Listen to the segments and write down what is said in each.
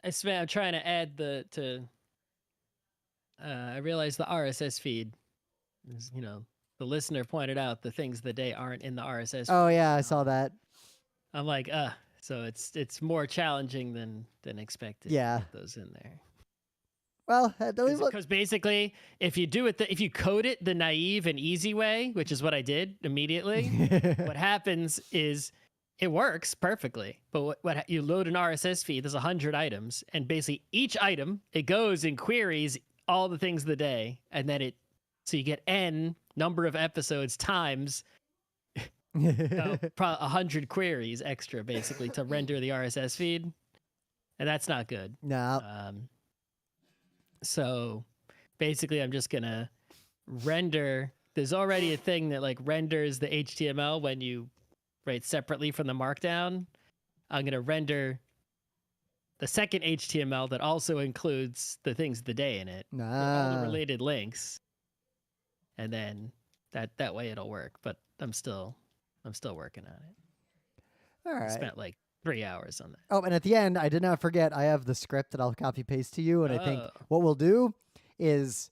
I'm trying to add I realized the RSS feed is, the listener pointed out the things of the day aren't in the RSS Oh feed. yeah, I saw that. I'm like, so it's more challenging than expected to Yeah. get those in there. Well, Because basically, if you do it, if you code it the naive and easy way, which is what I did immediately, what happens is it works perfectly. But what you load an RSS feed, there's 100 items, and basically each item it goes and queries all the things of the day, and then so you get n number of episodes times 100 queries extra, basically, to render the RSS feed, and that's not good. No. So basically, I'm just gonna render. There's already a thing that like renders the HTML when you write separately from the markdown. I'm gonna render the second HTML that also includes the things of the day in it, with all the related links, and then that way it'll work. But I'm still working on it. All right. I spent like 3 hours on that. Oh, and at the end, I did not forget, I have the script that I'll copy paste to you. And I think what we'll do is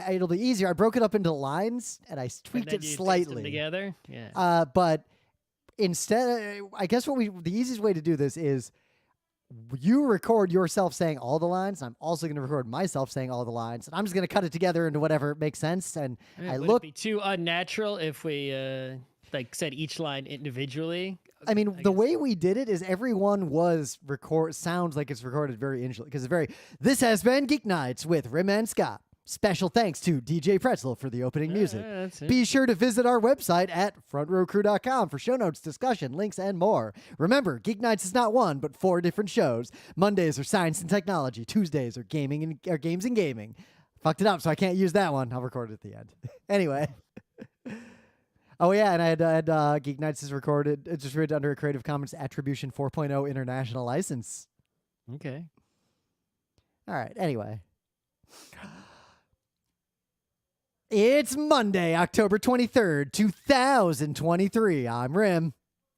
it'll be easier. I broke it up into lines and I tweaked it slightly. Together? Yeah. But instead, I guess the easiest way to do this is you record yourself saying all the lines. And I'm also going to record myself saying all the lines. And I'm just going to cut it together into whatever makes sense. And would it be too unnatural if we said each line individually? I mean, the way we did it is everyone sounds like it's recorded very individually, because this has been Geek Nights with Rim and Scott. Special thanks to DJ Pretzel for the opening music. Be sure to visit our website at frontrowcrew.com for show notes, discussion, links, and more. Remember, Geek Nights is not 1, but 4 different shows. Mondays are science and technology. Tuesdays are games and gaming. Fucked it up, so I can't use that one. I'll record it at the end. Anyway. Oh, yeah, and I had Geek Nights is recorded. It's just written under a Creative Commons Attribution 4.0 international license. Okay. All right, anyway. It's Monday, October 23rd, 2023. I'm Rim.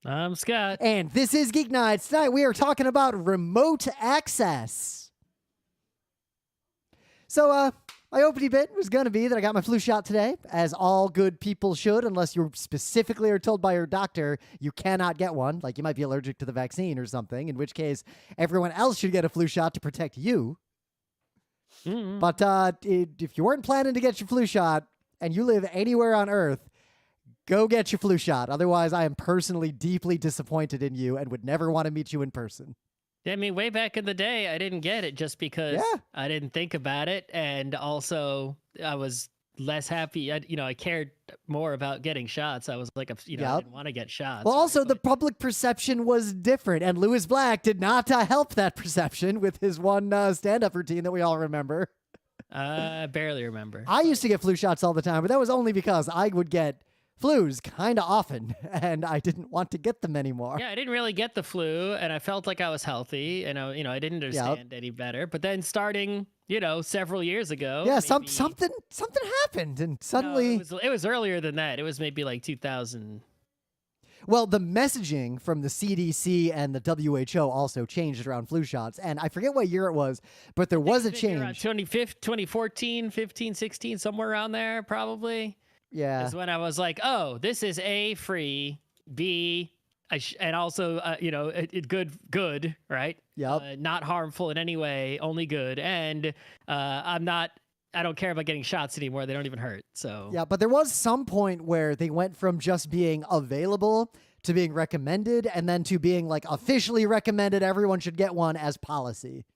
I'm Scott. And this is Geek Nights. Tonight we are talking about remote access. So, my opening bit was going to be that I got my flu shot today, as all good people should, unless you specifically are told by your doctor you cannot get one, like you might be allergic to the vaccine or something, in which case everyone else should get a flu shot to protect you. Mm-hmm. But if you weren't planning to get your flu shot and you live anywhere on Earth, go get your flu shot. Otherwise, I am personally deeply disappointed in you and would never want to meet you in person. I mean, way back in the day, I didn't get it just because I didn't think about it. And also, I was less happy. I cared more about getting shots. I was like, I didn't want to get shots. Well, also, the public perception was different. And Lewis Black did not help that perception with his one stand-up routine that we all remember. I barely remember. I used to get flu shots all the time, but that was only because I would get flus kind of often, and I didn't want to get them anymore. Yeah, I didn't really get the flu, and I felt like I was healthy, and I didn't understand any better. But then starting, several years ago, something happened, and suddenly it was earlier than that. It was maybe like 2000. Well, the messaging from the CDC and the WHO also changed around flu shots, and I forget what year it was, but there was a change. Around 2014, 15, 16, somewhere around there, probably. Yeah. Is when I was like, oh, this is A, free, B, and also, good, right? Yep. Not harmful in any way, only good. And I don't care about getting shots anymore. They don't even hurt. So yeah, but there was some point where they went from just being available to being recommended, and then to being like officially recommended. Everyone should get one as policy.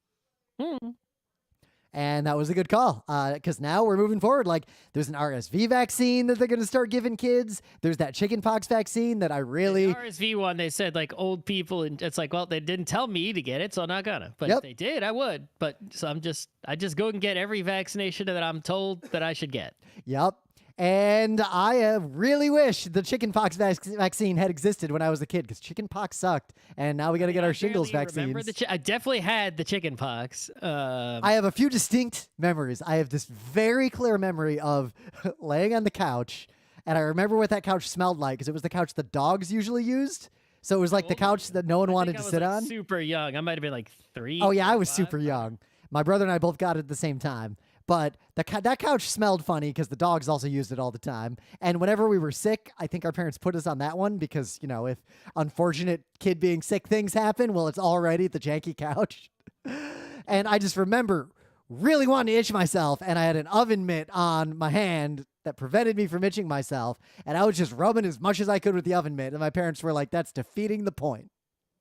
And that was a good call, because now we're moving forward. Like, there's an RSV vaccine that they're going to start giving kids. There's that chickenpox vaccine that I really... The RSV one, they said, like, old people, and it's like, well, they didn't tell me to get it, so I'm not gonna. But if they did, I would. But so I just go and get every vaccination that I'm told that I should get. Yep. And I really wish the chickenpox vaccine had existed when I was a kid, because chickenpox sucked, and now we got to get our shingles vaccines. I definitely had the chickenpox. I have a few distinct memories. I have this very clear memory of laying on the couch, and I remember what that couch smelled like, because it was the couch the dogs usually used. So it was like the couch that no one wanted to sit on. Super young. I might have been like 3. Oh yeah, I was 5. super young. My brother and I both got it at the same time. But that couch smelled funny because the dogs also used it all the time. And whenever we were sick, I think our parents put us on that one because, if unfortunate kid being sick things happen, well, it's already the janky couch. And I just remember really wanting to itch myself, and I had an oven mitt on my hand that prevented me from itching myself, and I was just rubbing as much as I could with the oven mitt, and my parents were like, that's defeating the point.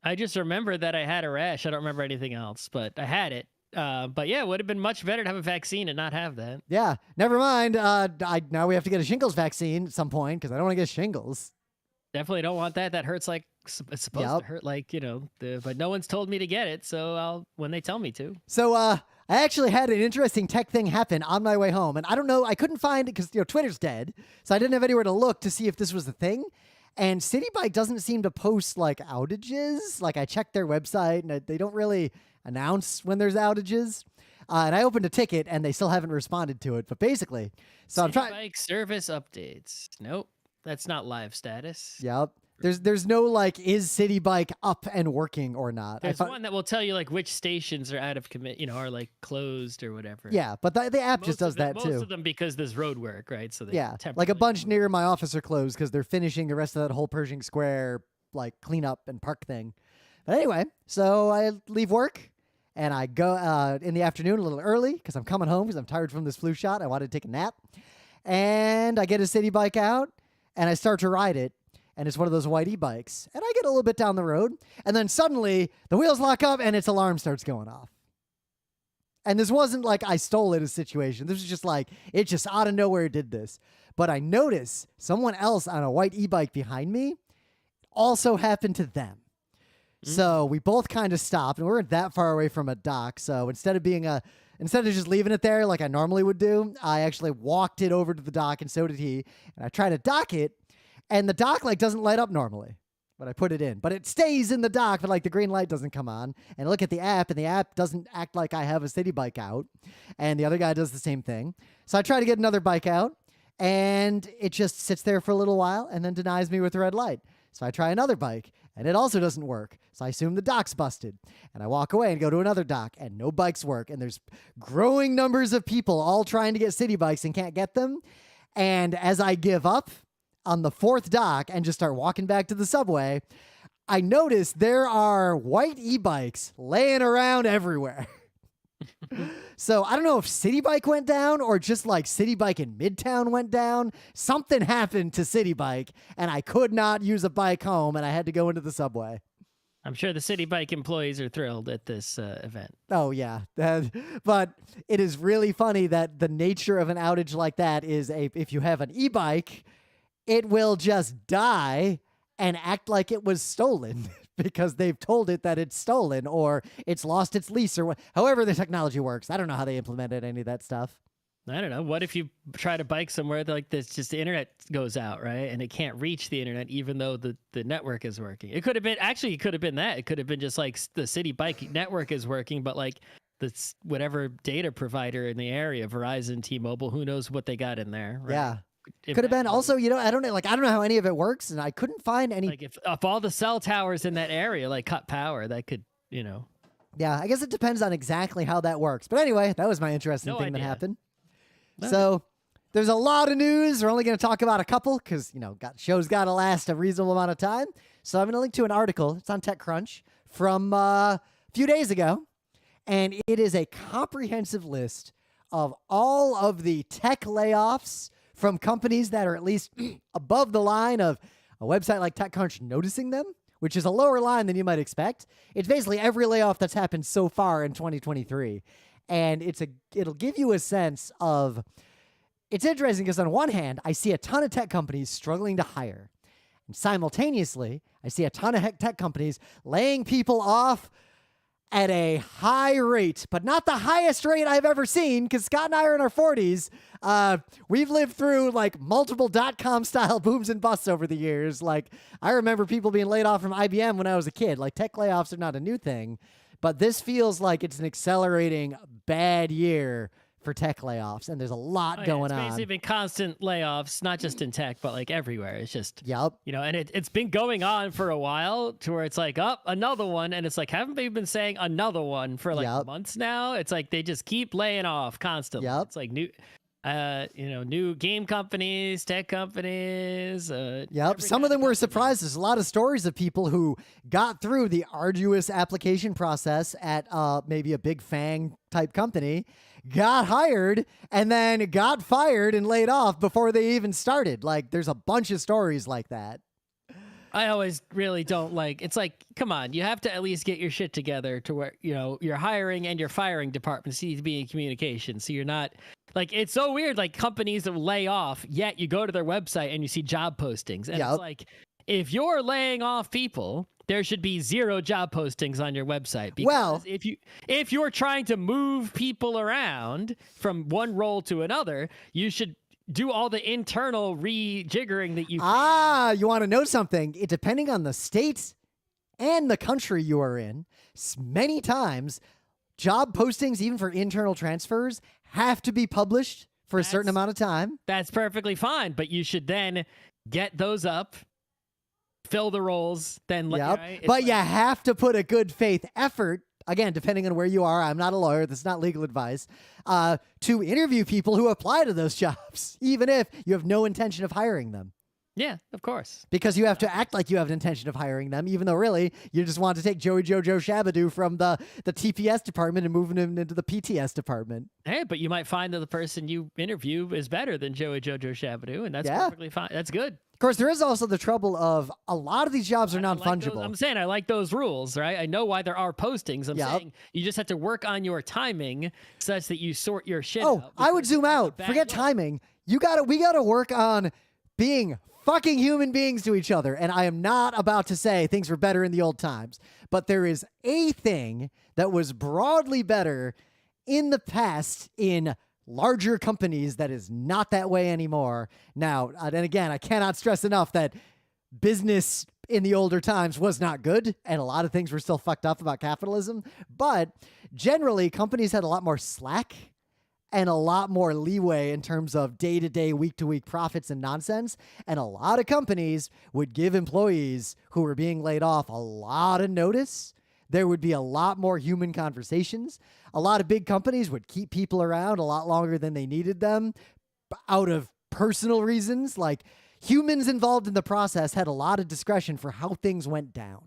I just remember that I had a rash. I don't remember anything else, but I had it. But yeah, it would have been much better to have a vaccine and not have that. Yeah, never mind. Now we have to get a shingles vaccine at some point because I don't want to get shingles. Definitely don't want that. That hurts like it's supposed to hurt, like, but no one's told me to get it, so I'll when they tell me to. So I actually had an interesting tech thing happen on my way home, and I don't know, I couldn't find it because Twitter's dead, so I didn't have anywhere to look to see if this was the thing. And City Bike doesn't seem to post like outages. Like I checked their website, and they don't really announce when there's outages. And I opened a ticket, and they still haven't responded to it. But basically, so I'm trying. Bike service updates. Nope, that's not live status. Yep. There's no like, is City Bike up and working or not? There's one that will tell you like which stations are out of commit, are like closed or whatever. Yeah, but the app just does that too. Most of them because there's road work, right? So like a bunch near my office are closed because they're finishing the rest of that whole Pershing Square like cleanup and park thing. But anyway, so I leave work and I go in the afternoon a little early because I'm coming home because I'm tired from this flu shot. I wanted to take a nap, and I get a City Bike out and I start to ride it. And it's one of those white e-bikes. And I get a little bit down the road, and then suddenly the wheels lock up and its alarm starts going off. And this wasn't like I stole it a situation. This was just like, it just out of nowhere did this. But I notice someone else on a white e-bike behind me also happened to them. So we both kind of stopped, and we weren't that far away from a dock. So instead of just leaving it there like I normally would do, I actually walked it over to the dock, and so did he. And I tried to dock it, and the dock like doesn't light up normally when I put it in, but it stays in the dock, but like the green light doesn't come on. And I look at the app, and the app doesn't act like I have a City Bike out, and the other guy does the same thing. So I try to get another bike out, and it just sits there for a little while and then denies me with the red light. So I try another bike, and it also doesn't work. So I assume the dock's busted, and I walk away and go to another dock, and no bikes work. And there's growing numbers of people all trying to get City Bikes and can't get them. And as I give up on the fourth dock and just start walking back to the subway, I notice there are white e-bikes laying around everywhere. So I don't know if City Bike went down or just like City Bike in Midtown went down. Something happened to City Bike, and I could not use a bike home, and I had to go into the subway. I'm sure the City Bike employees are thrilled at this event. Oh, yeah. But it is really funny that the nature of an outage like that is if you have an e-bike, it will just die and act like it was stolen because they've told it that it's stolen or it's lost its lease or however the technology works. I don't know how they implemented any of that stuff. I don't know. What if you try to bike somewhere like this, just the internet goes out, right? And it can't reach the internet even though the network is working. It could have been that. It could have been just like the City Bike network is working, but like the whatever data provider in the area, Verizon, T-Mobile, who knows what they got in there, right? Yeah. Could have been also, I don't know how any of it works, and I couldn't find any. Like if all the cell towers in that area like cut power, that could, Yeah, I guess it depends on exactly how that works. But anyway, that was my interesting thing that happened. So there's a lot of news. We're only going to talk about a couple because, shows got to last a reasonable amount of time. So I'm going to link to an article. It's on TechCrunch from a few days ago, and it is a comprehensive list of all of the tech layoffs from companies that are at least above the line of a website like TechCrunch noticing them, which is a lower line than you might expect. It's basically every layoff that's happened so far in 2023. And it'll give you a sense of, it's interesting because on one hand, I see a ton of tech companies struggling to hire. And simultaneously, I see a ton of tech companies laying people off at a high rate, but not the highest rate I've ever seen, because Scott and I are in our 40s. We've lived through like multiple .com style booms and busts over the years. Like I remember people being laid off from IBM when I was a kid. Like tech layoffs are not a new thing, but this feels like it's an accelerating bad year for tech layoffs, and there's a lot Oh, yeah, going it's on. basically been constant layoffs, not just in tech, but like everywhere. It's just, Yep. and it's been going on for a while to where it's like, oh, another one. And it's like, haven't they been saying another one for like Yep. months now? It's like they just keep laying off constantly. Yep. It's like new game companies, tech companies. Yep. Some of them were surprised. There's a lot of stories of people who got through the arduous application process at maybe a big FANG type company, got hired, and then got fired and laid off before they even started. Like, there's a bunch of stories like that. I always really don't like, it's like, come on, you have to at least get your shit together to where, your hiring and your firing departments need to be in communication. So you're not like, it's so weird. Like companies that lay off, yet you go to their website and you see job postings. And it's like, if you're laying off people, there should be 0 job postings on your website. Because if you're trying to move people around from one role to another, you should do all the internal rejiggering that you can. You want to know something? Depending on the state and the country you are in, many times job postings, even for internal transfers, have to be published for a certain amount of time. That's perfectly fine, but you should then get those up, fill the roles, then But like, you have to put a good faith effort, again, depending on where you are. I'm not a lawyer. This is not legal advice. To interview people who apply to those jobs, even if you have no intention of hiring them. Yeah, of course. Because you have to act like you have an intention of hiring them, even though really you just want to take Joey Jojo Shabadoo from the TPS department and moving him into the PTS department. Hey, but you might find that the person you interview is better than Joey Jojo Shabadoo, and that's perfectly fine. That's good. Of course, there is also the trouble of a lot of these jobs are non-fungible. I'm saying I like those rules, right? I know why there are postings. I'm saying you just have to work on your timing such that you sort your shit out. Oh, I would zoom out. Forget timing. We gotta work on being fucking human beings to each other. And I am not about to say things were better in the old times, but there is a thing that was broadly better in the past in larger companies that is not that way anymore now. And again, I cannot stress enough that business in the older times was not good, and a lot of things were still fucked up about capitalism. But generally, companies had a lot more slack and a lot more leeway in terms of day-to-day, week-to-week profits and nonsense. And a lot of companies would give employees who were being laid off a lot of notice. There would be a lot more human conversations. A lot of big companies would keep people around a lot longer than they needed them out of personal reasons. Like, humans involved in the process had a lot of discretion for how things went down.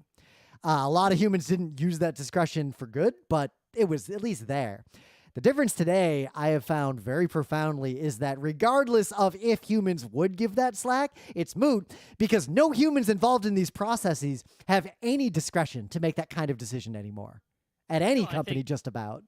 A lot of humans didn't use that discretion for good, but it was at least there. The difference today, I have found very profoundly, is that regardless of if humans would give that slack, it's moot because no humans involved in these processes have any discretion to make that kind of decision anymore at any company, just about.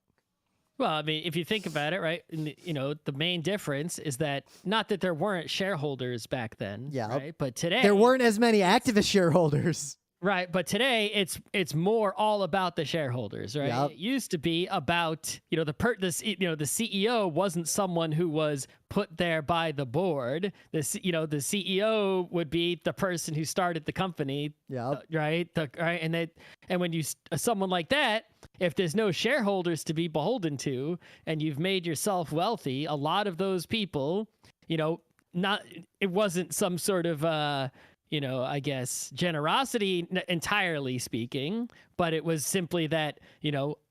Well, I mean, if you think about it, right, the main difference is that not that there weren't shareholders back then, right? But today there weren't as many activist shareholders. Right, but today it's more all about the shareholders, right? Yep. It used to be about the CEO wasn't someone who was put there by the board. The CEO would be the person who started the company, right? And when someone like that, if there's no shareholders to be beholden to, and you've made yourself wealthy, a lot of those people, it wasn't some sort of I guess generosity entirely speaking, but it was simply that,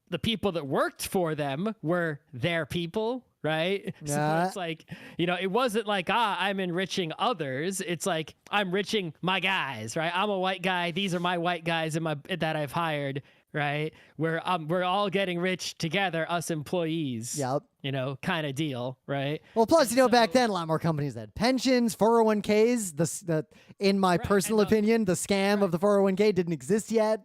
the people that worked for them were their people, right? So it's like, it wasn't like, I'm enriching others. It's like, I'm enriching my guys, right? I'm a white guy. These are my white guys that I've hired, right? We're all getting rich together, us employees. Yep. Kind of deal, right? Well, plus, back then, a lot more companies had pensions, 401ks. In my personal opinion, the scam of the 401k didn't exist yet.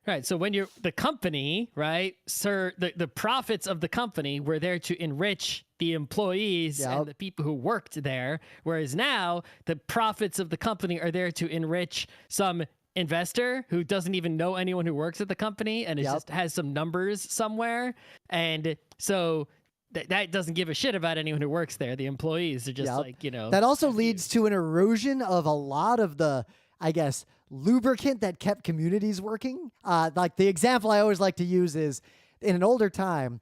Right. So when you're the company, right, sir, the profits of the company were there to enrich the employees and the people who worked there. Whereas now the profits of the company are there to enrich some investor who doesn't even know anyone who works at the company and just has some numbers somewhere. And so that doesn't give a shit about anyone who works there. The employees are just That also leads to an erosion of a lot of the, I guess, lubricant that kept communities working. Like the example I always like to use is in an older time,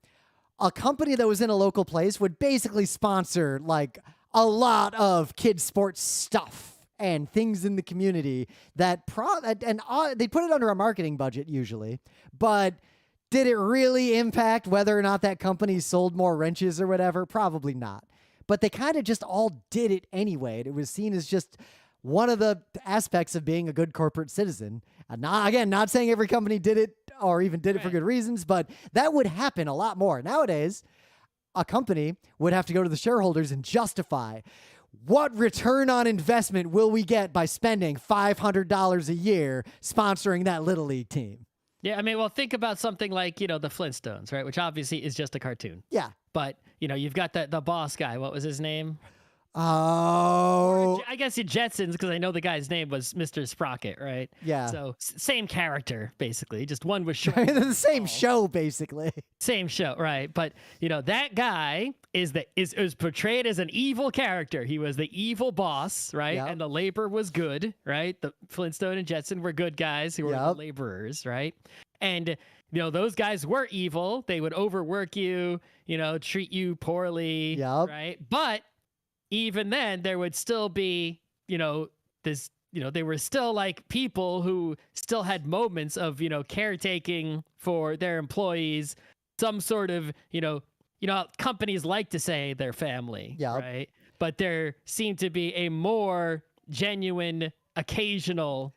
a company that was in a local place would basically sponsor like a lot of kids sports stuff and things in the community that they put it under a marketing budget usually, but did it really impact whether or not that company sold more wrenches or whatever? Probably not. But they kind of just all did it anyway. And it was seen as just one of the aspects of being a good corporate citizen. Not saying every company did it or even did it for good reasons, but that would happen a lot more. Nowadays, a company would have to go to the shareholders and justify what return on investment will we get by spending $500 a year sponsoring that Little League team. Yeah, I mean, well, think about something like, the Flintstones, right? Which obviously is just a cartoon. Yeah. But, you've got the boss guy. What was his name? Oh. I guess the Jetsons, because I know the guy's name was Mr. Sprocket, right? Yeah. So same character, basically. Just one was short. The same show, basically. Same show, right? But that guy is portrayed as an evil character. He was the evil boss, right? Yep. And the labor was good, right? The Flintstone and Jetson were good guys who were the laborers, right? And those guys were evil. They would overwork you, treat you poorly, right? But even then, there would still be, they were still like people who still had moments of, caretaking for their employees, some sort of, companies like to say their family, right? But there seemed to be a more genuine, occasional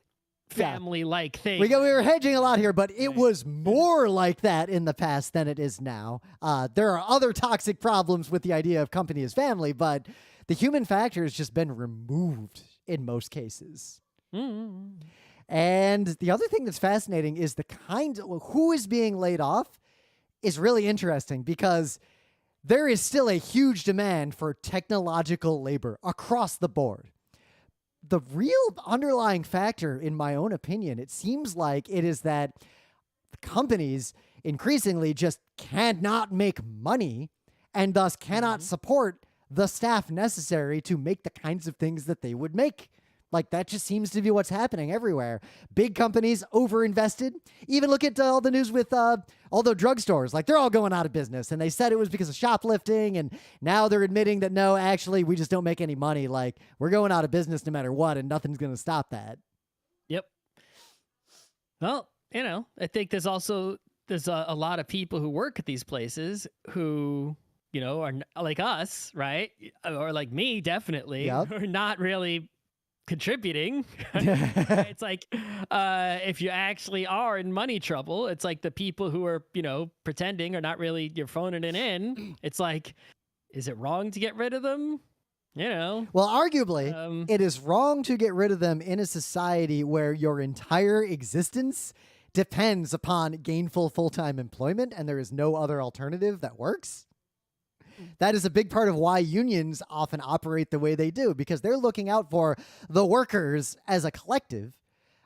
family-like thing. We were hedging a lot here, but it was more like that in the past than it is now. There are other toxic problems with the idea of company as family, but the human factor has just been removed in most cases. Mm-hmm. And the other thing that's fascinating is who is being laid off is really interesting because there is still a huge demand for technological labor across the board. The real underlying factor, in my own opinion, it seems like it is that companies increasingly just cannot make money and thus cannot support the staff necessary to make the kinds of things that they would make. Like, that just seems to be what's happening everywhere. Big companies overinvested. Even look at all the news with all the drugstores. Like, they're all going out of business. And they said it was because of shoplifting. And now they're admitting that, no, actually, we just don't make any money. Like, we're going out of business no matter what, and nothing's going to stop that. Yep. Well, I think there's a lot of people who work at these places who are like us, right? Or like me, definitely, who are not really contributing. It's like, if you actually are in money trouble, it's like the people who are, pretending or not really, you're phoning it in. It's like, is it wrong to get rid of them? Well, arguably, it is wrong to get rid of them in a society where your entire existence depends upon gainful full-time employment and there is no other alternative that works. That is a big part of why unions often operate the way they do, because they're looking out for the workers as a collective,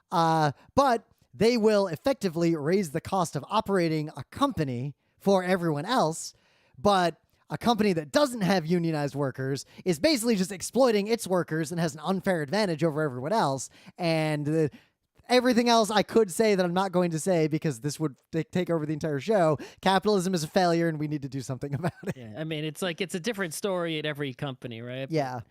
but they will effectively raise the cost of operating a company for everyone else. But a company that doesn't have unionized workers is basically just exploiting its workers and has an unfair advantage over everyone else. And everything else I could say that I'm not going to say because this would take over the entire show. Capitalism is a failure and we need to do something about it. Yeah, I mean, it's like it's a different story at every company, right? Yeah.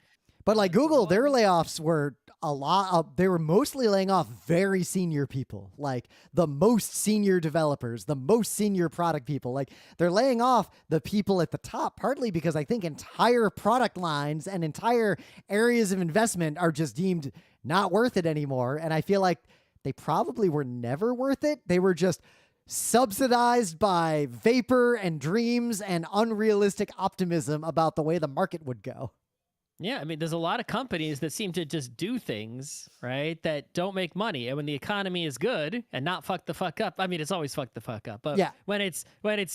But like Google, their layoffs were a lot. They were mostly laying off very senior people, like the most senior developers, the most senior product people. Like they're laying off the people at the top, partly because I think entire product lines and entire areas of investment are just deemed not worth it anymore. And I feel like they probably were never worth it. They were just subsidized by vapor and dreams and unrealistic optimism about the way the market would go. Yeah, I mean, there's a lot of companies that seem to just do things, right, that don't make money. And when the economy is good and not fuck the fuck up, I mean, it's always fuck the fuck up. But when it's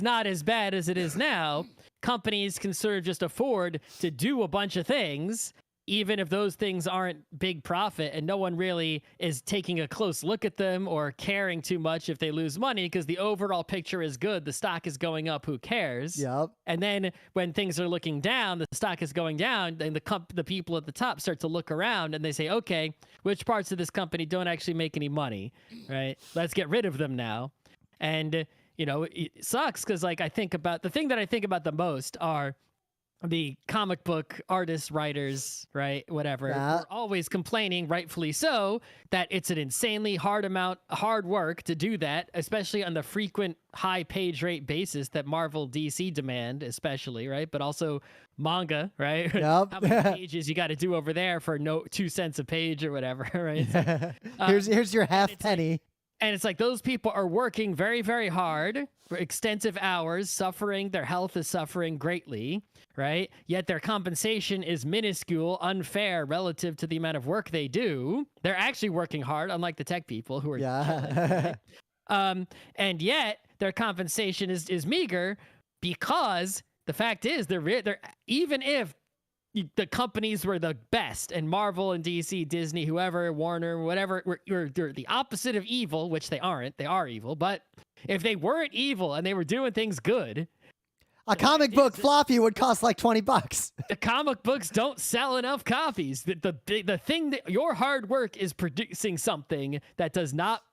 not as bad as it is now, companies can sort of just afford to do a bunch of things, even if those things aren't big profit and no one really is taking a close look at them or caring too much if they lose money because the overall picture is good. The stock is going up. Who cares? Yep. And then when things are looking down, the stock is going down, and the people at the top start to look around and they say, okay, which parts of this company don't actually make any money, right? Let's get rid of them now. And it sucks because like I think about the thing that I think about the most are the comic book artists, writers, right? Whatever. Yeah. Are always complaining, rightfully so, that it's an insanely hard work to do that, especially on the frequent high page rate basis that Marvel DC demand, especially, right? But also manga, right? Yep. How many pages you got to do over there for 2 cents a page or whatever, right? So, here's your half penny. and it's like those people are working very, very hard for extensive hours, suffering. Their health is suffering greatly, right? Yet their compensation is minuscule, unfair relative to the amount of work they do. They're actually working hard, unlike the tech people who are chilling, right? And yet their compensation is meager because the fact is they're even if the companies were the best and Marvel and DC, Disney, whoever, Warner, whatever, they're the opposite of evil, which they aren't. They are evil. But if they weren't evil and they were doing things good, a comic book floppy would cost like $20. the comic books don't sell enough copies. The thing that your hard work is producing something that does not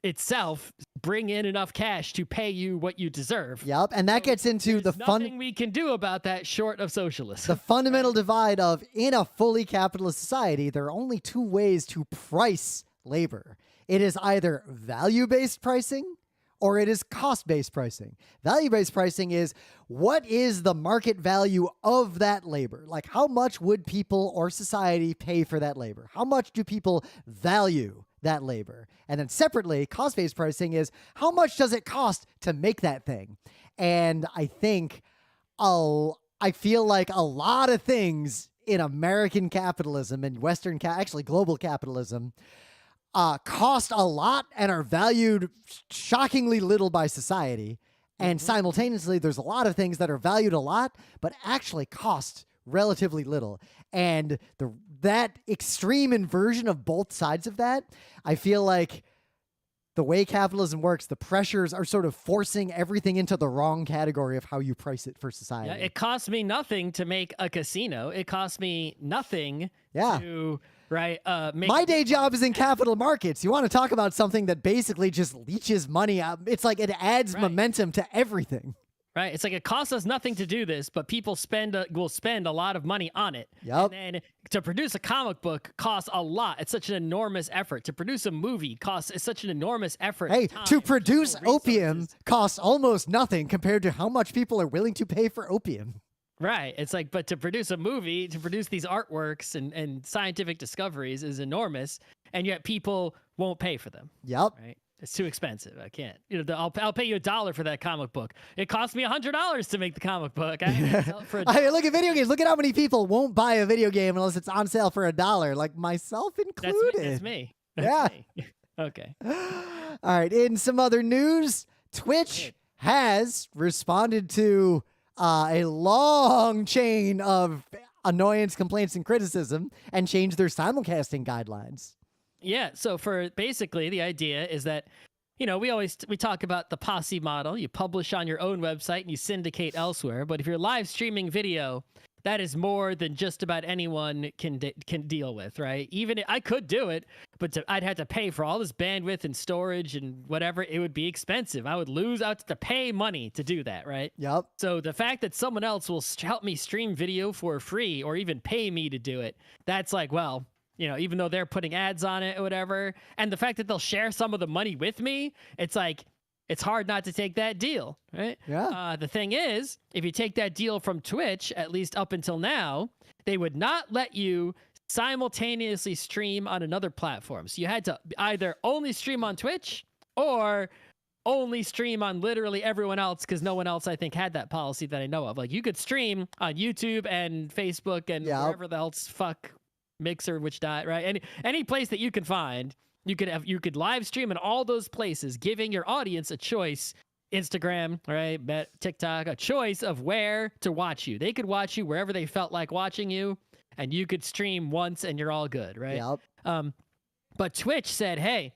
itself bring in enough cash to pay you what you deserve. Yep, and that gets into the nothing we can do about that short of socialism. The fundamental divide of in a fully capitalist society, there are only 2 ways to price labor. It is either value-based pricing or it is cost-based pricing. Value-based pricing is what is the market value of that labor? Like how much would people or society pay for that labor? How much do people value that labor? And then separately, cost-based pricing is how much does it cost to make that thing? And I think I feel like a lot of things in American capitalism and actually global capitalism cost a lot and are valued shockingly little by society. And simultaneously, there's a lot of things that are valued a lot, but actually cost relatively little. And that extreme inversion of both sides of that, I feel like the way capitalism works, the pressures are sort of forcing everything into the wrong category of how you price it for society. Yeah, it costs me nothing to make a casino. It costs me nothing to make my day job is in capital markets. You want to talk about something that basically just leeches money out? It's like it adds momentum to everything. Right. It's like it costs us nothing to do this, but people will spend a lot of money on it. Yep. And then to produce a comic book costs a lot. It's such an enormous effort. To produce a movie it's such an enormous effort. Hey, time, to produce opium costs almost nothing compared to how much people are willing to pay for opium. Right. It's like, but to produce a movie, to produce these artworks and scientific discoveries is enormous, and yet people won't pay for them. Yep. Right. It's too expensive. I can't. I'll pay you $1 for that comic book. It cost me $100 to make the comic book. I can sell it for $1. Hey, look at video games. Look at how many people won't buy a video game unless it's on sale for $1, like myself included. That's me. Yeah. Me. Okay. All right. In some other news, Twitch has responded to a long chain of annoyance, complaints, and criticism and changed their simulcasting guidelines. Yeah, so for basically the idea is that, we talk about the posse model. You publish on your own website and you syndicate elsewhere. But if you're live streaming video, that is more than just about anyone can deal with, right? Even I could do it, but I'd have to pay for all this bandwidth and storage and whatever. It would be expensive. I would have to pay money to do that, right? Yep. So the fact that someone else will help me stream video for free or even pay me to do it, that's like, well, even though they're putting ads on it or whatever, and the fact that they'll share some of the money with me, it's like, it's hard not to take that deal, right? Yeah. The thing is, if you take that deal from Twitch, at least up until now, they would not let you simultaneously stream on another platform. So you had to either only stream on Twitch or only stream on literally everyone else, because no one else, I think, had that policy that I know of. Like, you could stream on YouTube and Facebook and wherever the else Mixer, which died, right? Any place that you can find, you could live stream in all those places, giving your audience a choice. Instagram, right? TikTok, a choice of where to watch you. They could watch you wherever they felt like watching you, and you could stream once and you're all good, right? Yep. But Twitch said, hey,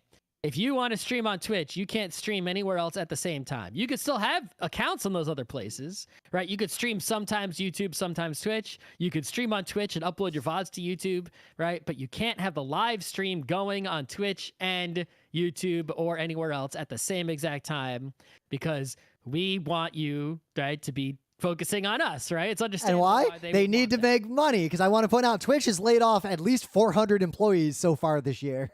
if you want to stream on Twitch, you can't stream anywhere else at the same time. You could still have accounts on those other places, right? You could stream sometimes YouTube, sometimes Twitch. You could stream on Twitch and upload your VODs to YouTube, right? But you can't have the live stream going on Twitch and YouTube or anywhere else at the same exact time, because we want you, right, to be focusing on us, right? It's understandable. And why? They need to make money, because I want to point out Twitch has laid off at least 400 employees so far this year.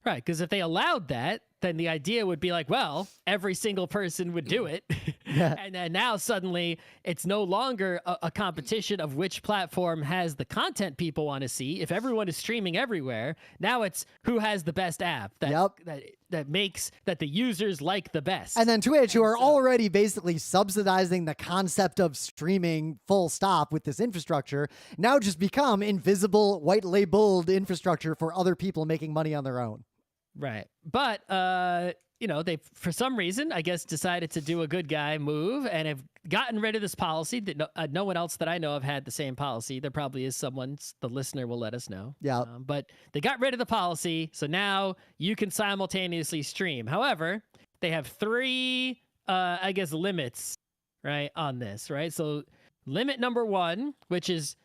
Right, because if they allowed that, then the idea would be like, well, every single person would do it. Yeah. And then now suddenly it's no longer a competition of which platform has the content people want to see. If everyone is streaming everywhere, now it's who has the best app that makes that the users like the best. And then Twitch, who are already basically subsidizing the concept of streaming full stop with this infrastructure, now just become invisible, white labeled infrastructure for other people making money on their own. Right. But, they, for some reason, I guess, decided to do a good guy move and have gotten rid of this policy that no one else that I know of had the same policy. There probably is someone, the listener will let us know. Yeah. But they got rid of the policy. So now you can simultaneously stream. However, they have three, limits, right, on this, right? So limit number one, which is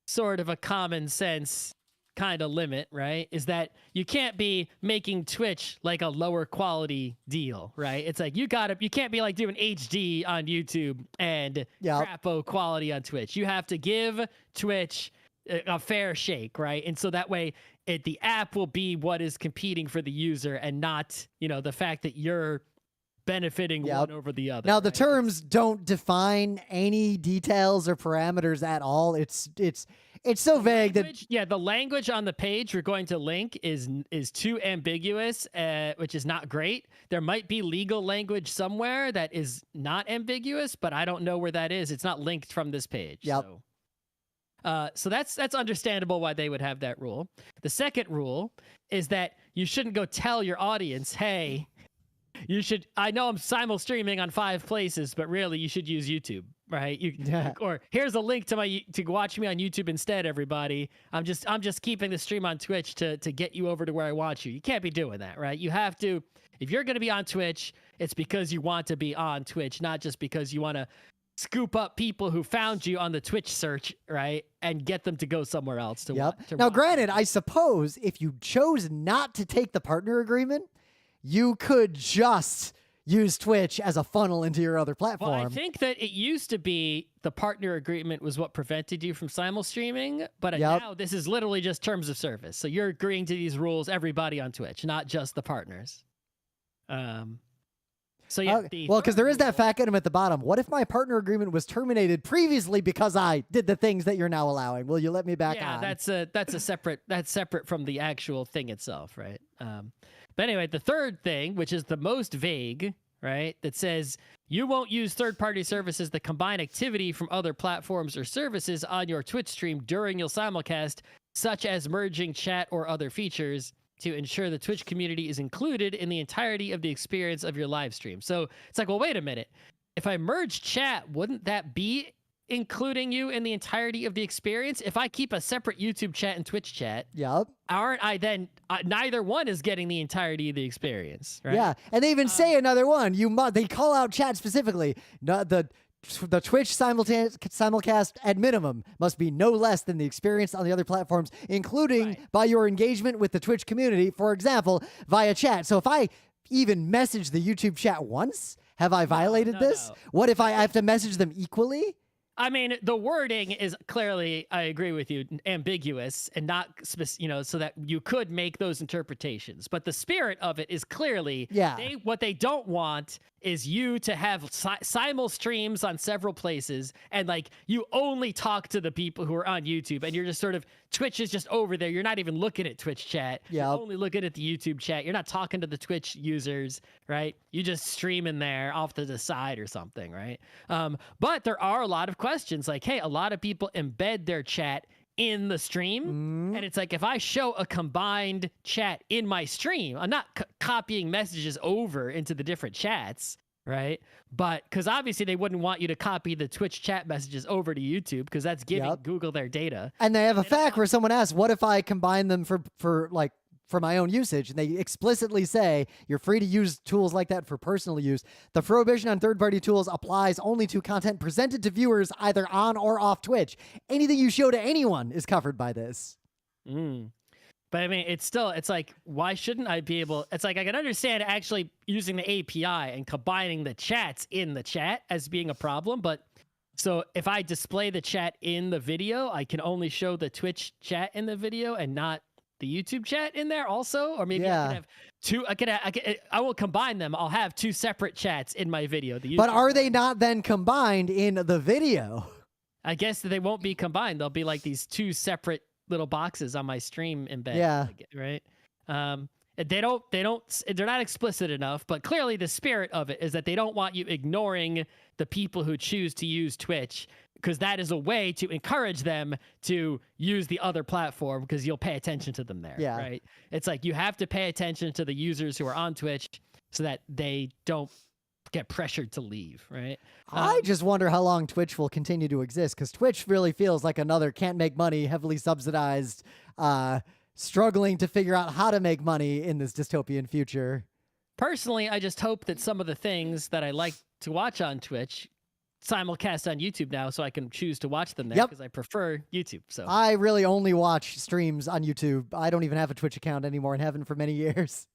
sort of a common sense kind of limit, right, is that you can't be making Twitch like a lower quality deal, right? It's like you can't be like doing HD on YouTube and crapo quality on Twitch. You have to give Twitch a fair shake, right? And so that way the app will be what is competing for the user and not, the fact that you're benefiting one over the other. Now, the terms don't define any details or parameters at all. It's so vague that the language on the page we're going to link is too ambiguous, which is not great. There might be legal language somewhere that is not ambiguous, but I don't know where that is. It's not linked from this page. Yep. So that's understandable why they would have that rule. The second rule is that you shouldn't go tell your audience, hey, I know I'm simul streaming on 5 places, but really you should use YouTube, right? Or here's a link to watch me on YouTube instead, everybody. I'm just keeping the stream on Twitch to get you over to where I want you. You can't be doing that, right? You have to, if you're going to be on Twitch, it's because you want to be on Twitch, not just because you want to scoop up people who found you on the Twitch search, right? And get them to go somewhere else to watch. Now, granted, I suppose if you chose not to take the partner agreement, you could just use Twitch as a funnel into your other platform. Well, I think that it used to be the partner agreement was what prevented you from simul streaming, but now this is literally just terms of service. So you're agreeing to these rules, everybody on Twitch, not just the partners. Because there is that fact item at the bottom. What if my partner agreement was terminated previously because I did the things that you're now allowing? Will you let me back on? Yeah, that's separate from the actual thing itself, right? But anyway, the third thing, which is the most vague, right, that says you won't use third-party services that combine activity from other platforms or services on your Twitch stream during your simulcast, such as merging chat or other features, to ensure the Twitch community is included in the entirety of the experience of your live stream. So it's like, well, wait a minute. If I merge chat, wouldn't that be including you in the entirety of the experience? If I keep a separate YouTube chat and Twitch chat, aren't I then, neither one is getting the entirety of the experience, right? Yeah, and they even say another one. They call out chat specifically. The Twitch simulcast at minimum must be no less than the experience on the other platforms, including by your engagement with the Twitch community, for example, via chat. So if I even message the YouTube chat once, have I violated this? No. What if I have to message them equally? I mean, the wording is clearly, I agree with you, ambiguous and not, so that you could make those interpretations. But the spirit of it is clearly, what they don't want is you to have simul streams on several places and like you only talk to the people who are on YouTube and you're just sort of, Twitch is just over there. You're not even looking at Twitch chat. You're only looking at the YouTube chat. You're not talking to the Twitch users, right? You just stream in there off to the side or something, right? But there are a lot of questions like, hey, a lot of people embed their chat in the stream. And it's like, if I show a combined chat in my stream, I'm not copying messages over into the different chats, right? But because obviously they wouldn't want you to copy the Twitch chat messages over to YouTube because that's giving Google their data. And they have a fact where someone asks, what if I combine them for for my own usage, and they explicitly say you're free to use tools like that for personal use. The prohibition on third-party tools applies only to content presented to viewers either on or off Twitch. Anything you show to anyone is covered by this. But I mean, it's like, why shouldn't I be able? It's like I can understand actually using the API and combining the chats in the chat as being a problem, but so if I display the chat in the video, I can only show the Twitch chat in the video and not the YouTube chat in there also, or maybe I can have two. I won't combine them. I'll have two separate chats in my video. But are they not then combined in the video? I guess they won't be combined. They'll be like these two separate little boxes on my stream embed. Yeah. Right. They're not explicit enough, but clearly the spirit of it is that they don't want you ignoring the people who choose to use Twitch, because that is a way to encourage them to use the other platform, because you'll pay attention to them there. Yeah. Right. It's like you have to pay attention to the users who are on Twitch so that they don't get pressured to leave. Right. I just wonder how long Twitch will continue to exist, because Twitch really feels like another can't make money, heavily subsidized, struggling to figure out how to make money in this dystopian future. Personally, I just hope that some of the things that I like to watch on Twitch simulcast on YouTube now, so I can choose to watch them there, because I prefer YouTube. So I really only watch streams on YouTube. I don't even have a Twitch account anymore and haven't for many years.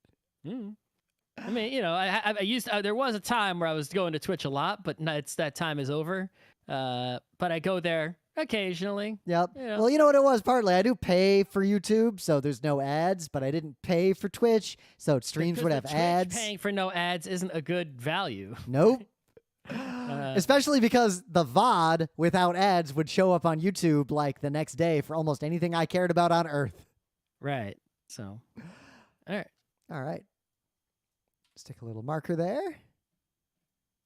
I mean, you know, I used there was a time where I was going to Twitch a lot, but that time is over. But I go there occasionally. Yep. You know. Well, you know what it was? Partly, I do pay for YouTube, so there's no ads, but I didn't pay for Twitch, so streams would have ads. Paying for no ads isn't a good value. Nope. Especially because the VOD without ads would show up on YouTube like the next day for almost anything I cared about on Earth. Right. So, all right. Stick a little marker there.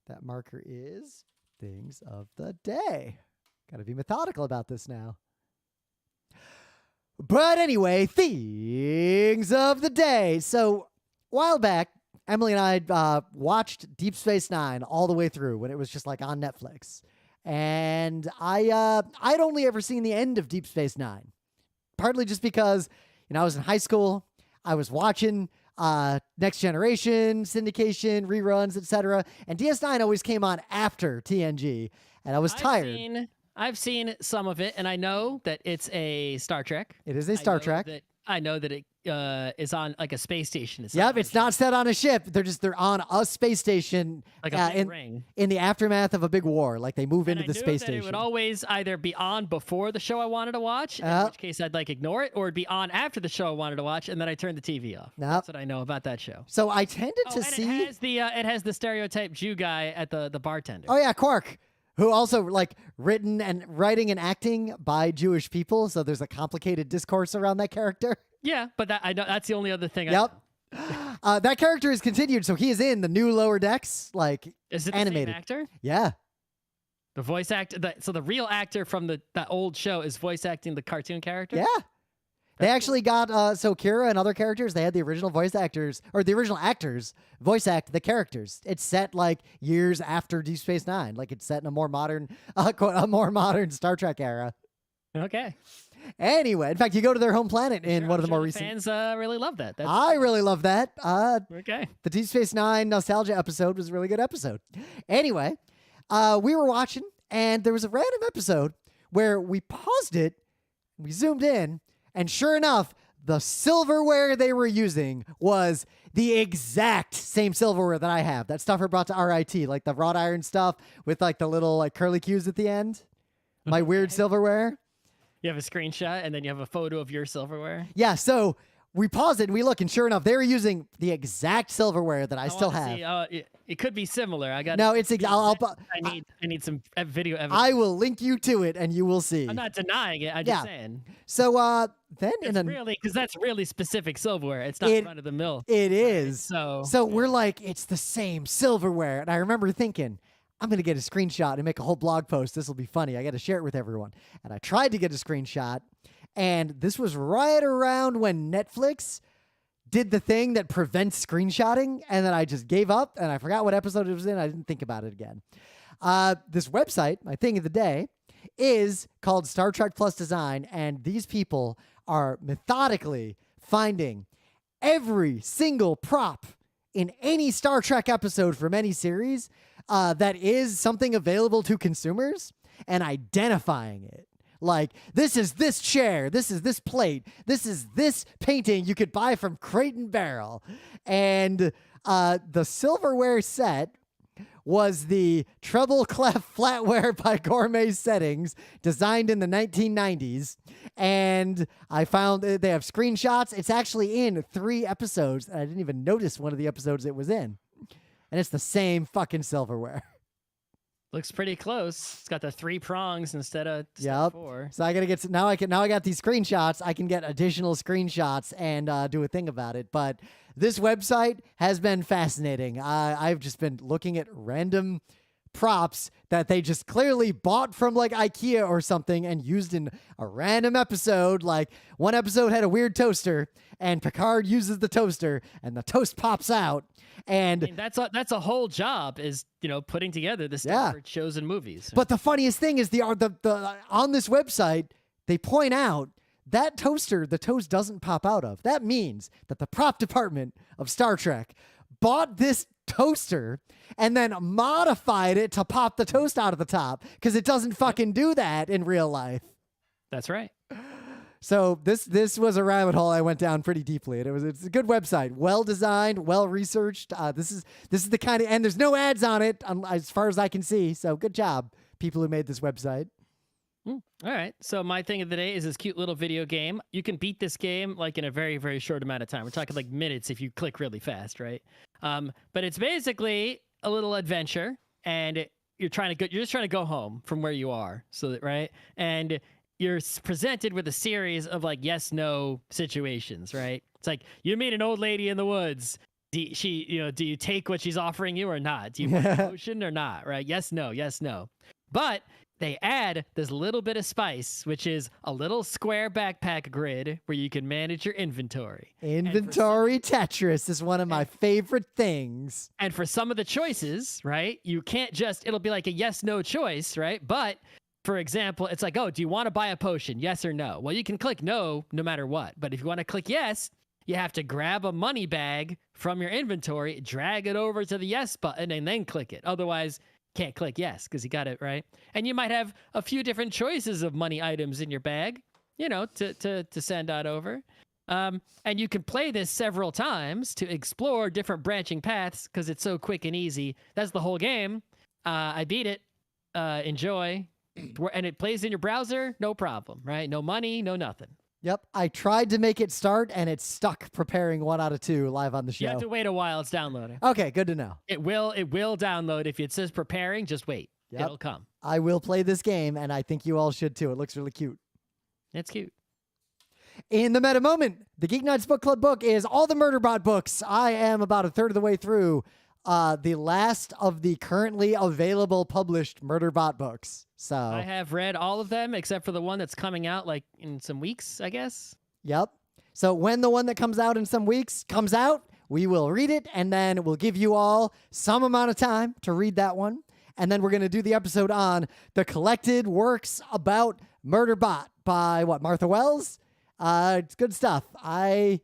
That marker is things of the day. Got to be methodical about this now. But anyway, things of the day. So, a while back, Emily and I watched Deep Space Nine all the way through when it was just like on Netflix. And I'd only ever seen the end of Deep Space Nine. Partly just because, you know, I was in high school. I was watching Next Generation, syndication, reruns, etc. And DS9 always came on after TNG. And I was tired. I've seen some of it, and I know that it's a Star Trek. It is a Star Trek. I know that it is on like a space station. Yep, it's not set on a ship. They're on a space station, like a big ring, in the aftermath of a big war. Like they move into the space station. It would always either be on before the show I wanted to watch, in which case I'd like ignore it, or it'd be on after the show I wanted to watch, and then I turn the TV off. That's what I know about that show. So I tended to see it has the stereotype Jew guy at the bartender. Oh yeah, Quark. Who also like writing and acting by Jewish people, so there's a complicated discourse around that character. Yeah, but I know that's the only other thing. Yep. That character is continued, so he is in the new Lower Decks, like is it animated. The same actor? Yeah. The voice actor. So the real actor from that old show is voice acting the cartoon character. Yeah. They actually got, so Kira and other characters, they had the original voice actors, or the original actors, voice act the characters. It's set, like, years after Deep Space Nine. Like, it's set in a more modern, Star Trek era. Okay. Anyway, in fact, you go to their home planet in one of the more recent... Fans really love that. I really love that. Okay. The Deep Space Nine nostalgia episode was a really good episode. Anyway, we were watching, and there was a random episode where we paused it, we zoomed in, and sure enough, the silverware they were using was the exact same silverware that I have. That stuff I brought to RIT, like the wrought iron stuff with like the little like curly cues at the end. My weird silverware. You have a screenshot and then you have a photo of your silverware? Yeah, so we pause it and we look, and sure enough, they were using the exact silverware that I still have. It could be similar. I need some video evidence. I will link you to it, and you will see. I'm not denying it. I'm just saying. So then, because that's really specific silverware. It's not run of the mill. It is. Right? So we're like, it's the same silverware, and I remember thinking, I'm going to get a screenshot and make a whole blog post. This will be funny. I got to share it with everyone. And I tried to get a screenshot. And this was right around when Netflix did the thing that prevents screenshotting. And then I just gave up and I forgot what episode it was in. I didn't think about it again. This website, my thing of the day, is called Star Trek Plus Design. And these people are methodically finding every single prop in any Star Trek episode from any series that is something available to consumers and identifying it. Like, this is this chair, this is this plate, this is this painting you could buy from Crate and Barrel. And the silverware set was the treble clef flatware by Gourmet Settings, designed in the 1990s. And I found they have screenshots. It's actually in 3 episodes. I didn't even notice one of the episodes it was in. And it's the same fucking silverware. Looks pretty close. It's got the 3 prongs instead of Yep. 4. So I gotta get now. I got these screenshots. I can get additional screenshots and do a thing about it. But this website has been fascinating. I've just been looking at random props that they just clearly bought from like IKEA or something and used in a random episode. Like, one episode had a weird toaster, and Picard uses the toaster, and the toast pops out. And I mean, that's a whole job, is, you know, putting together the stuff for shows and movies. But the funniest thing is the on this website, they point out that toaster, the toast doesn't pop out of. That means that the prop department of Star Trek bought this toaster and then modified it to pop the toast out of the top, because it doesn't fucking do that in real life. That's right. So this was a rabbit hole I went down pretty deeply, and it's a good website, well designed, well researched. This is the kind of, and there's no ads on it as far as I can see. So good job, people who made this website. All right. So my thing of the day is this cute little video game. You can beat this game like in a very, very short amount of time. We're talking like minutes if you click really fast, right? But it's basically a little adventure, and you're just trying to go home from where you are. So that, right? And you're presented with a series of like yes, no situations, right? It's like, you meet an old lady in the woods. Do you take what she's offering you or not? Do you want a potion or not? Right? Yes, no, yes, no. But they add this little bit of spice, which is a little square backpack grid where you can manage your inventory. Inventory Tetris is one of my favorite things. And for some of the choices, right, you can't just, it'll be like a yes, no choice, right? But for example, it's like, oh, do you want to buy a potion? Yes or no? Well, you can click no matter what. But if you want to click yes, you have to grab a money bag from your inventory, drag it over to the yes button, and then click it. Otherwise, can't click yes because you got it right. And you might have a few different choices of money items in your bag, you know, to send out over. And you can play this several times to explore different branching paths because it's so quick and easy. That's the whole game. I beat it. Enjoy. And it plays in your browser, no problem, right? No money, no nothing. Yep. I tried to make it start, and it's stuck preparing 1 out of 2 live on the show. You have to wait a while. It's downloading. Okay, good to know. It will download. If it says preparing, just wait. Yep. It'll come. I will play this game, and I think you all should too. It looks really cute. It's cute. In the meta moment, the Geek Nights Book Club book is all the Murderbot books. I am about a third of the way through the last of the currently available published Murderbot books. So I have read all of them except for the one that's coming out like in some weeks, I guess. Yep. So when the one that comes out in some weeks comes out, we will read it, and then we'll give you all some amount of time to read that one. And then we're going to do the episode on the collected works about Murderbot by Martha Wells. It's good stuff. I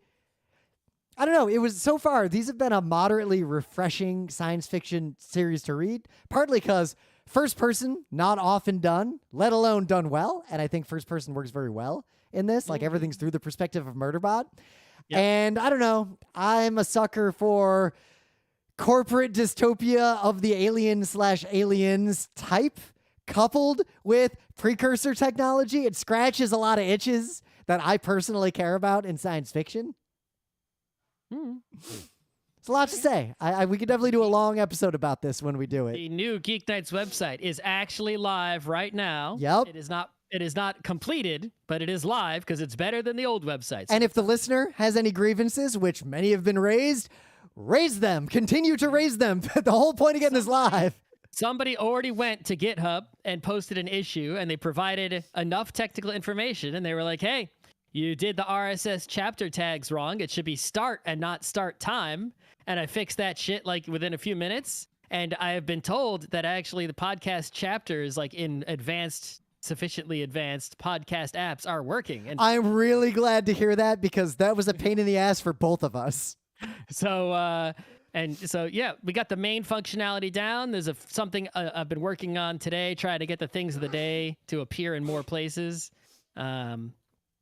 don't know. It was, so far, these have been a moderately refreshing science fiction series to read, partly because first person, not often done, let alone done well. And I think first person works very well in this. Like, everything's through the perspective of Murderbot. Yep. And I don't know. I'm a sucker for corporate dystopia of the alien/aliens type, coupled with precursor technology. It scratches a lot of itches that I personally care about in science fiction. It's a lot to say. We could definitely do a long episode about this when we do it. The new Geek Nights website is actually live right now. Yep. It is not completed, but it is live because it's better than the old website. And if the listener has any grievances, which many have been raised, raise them. Continue to raise them. The whole point of getting this live. Somebody already went to GitHub and posted an issue, and they provided enough technical information, and they were like, hey, you did the RSS chapter tags wrong. It should be start and not start time. And I fixed that shit like within a few minutes. And I have been told that actually the podcast chapter is like in advanced sufficiently advanced podcast apps are working. And I'm really glad to hear that because that was a pain in the ass for both of us. so, yeah, we got the main functionality down. There's something I've been working on today, trying to get the things of the day to appear in more places.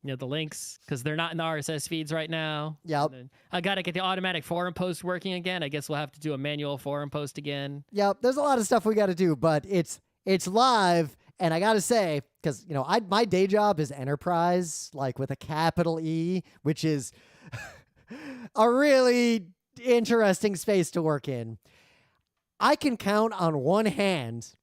The links, because they're not in the RSS feeds right now. Yep. I got to get the automatic forum post working again. I guess we'll have to do a manual forum post again. Yep. There's a lot of stuff we got to do, but it's live. And I got to say, because, my day job is enterprise, like with a capital E, which is a really interesting space to work in. I can count on one hand,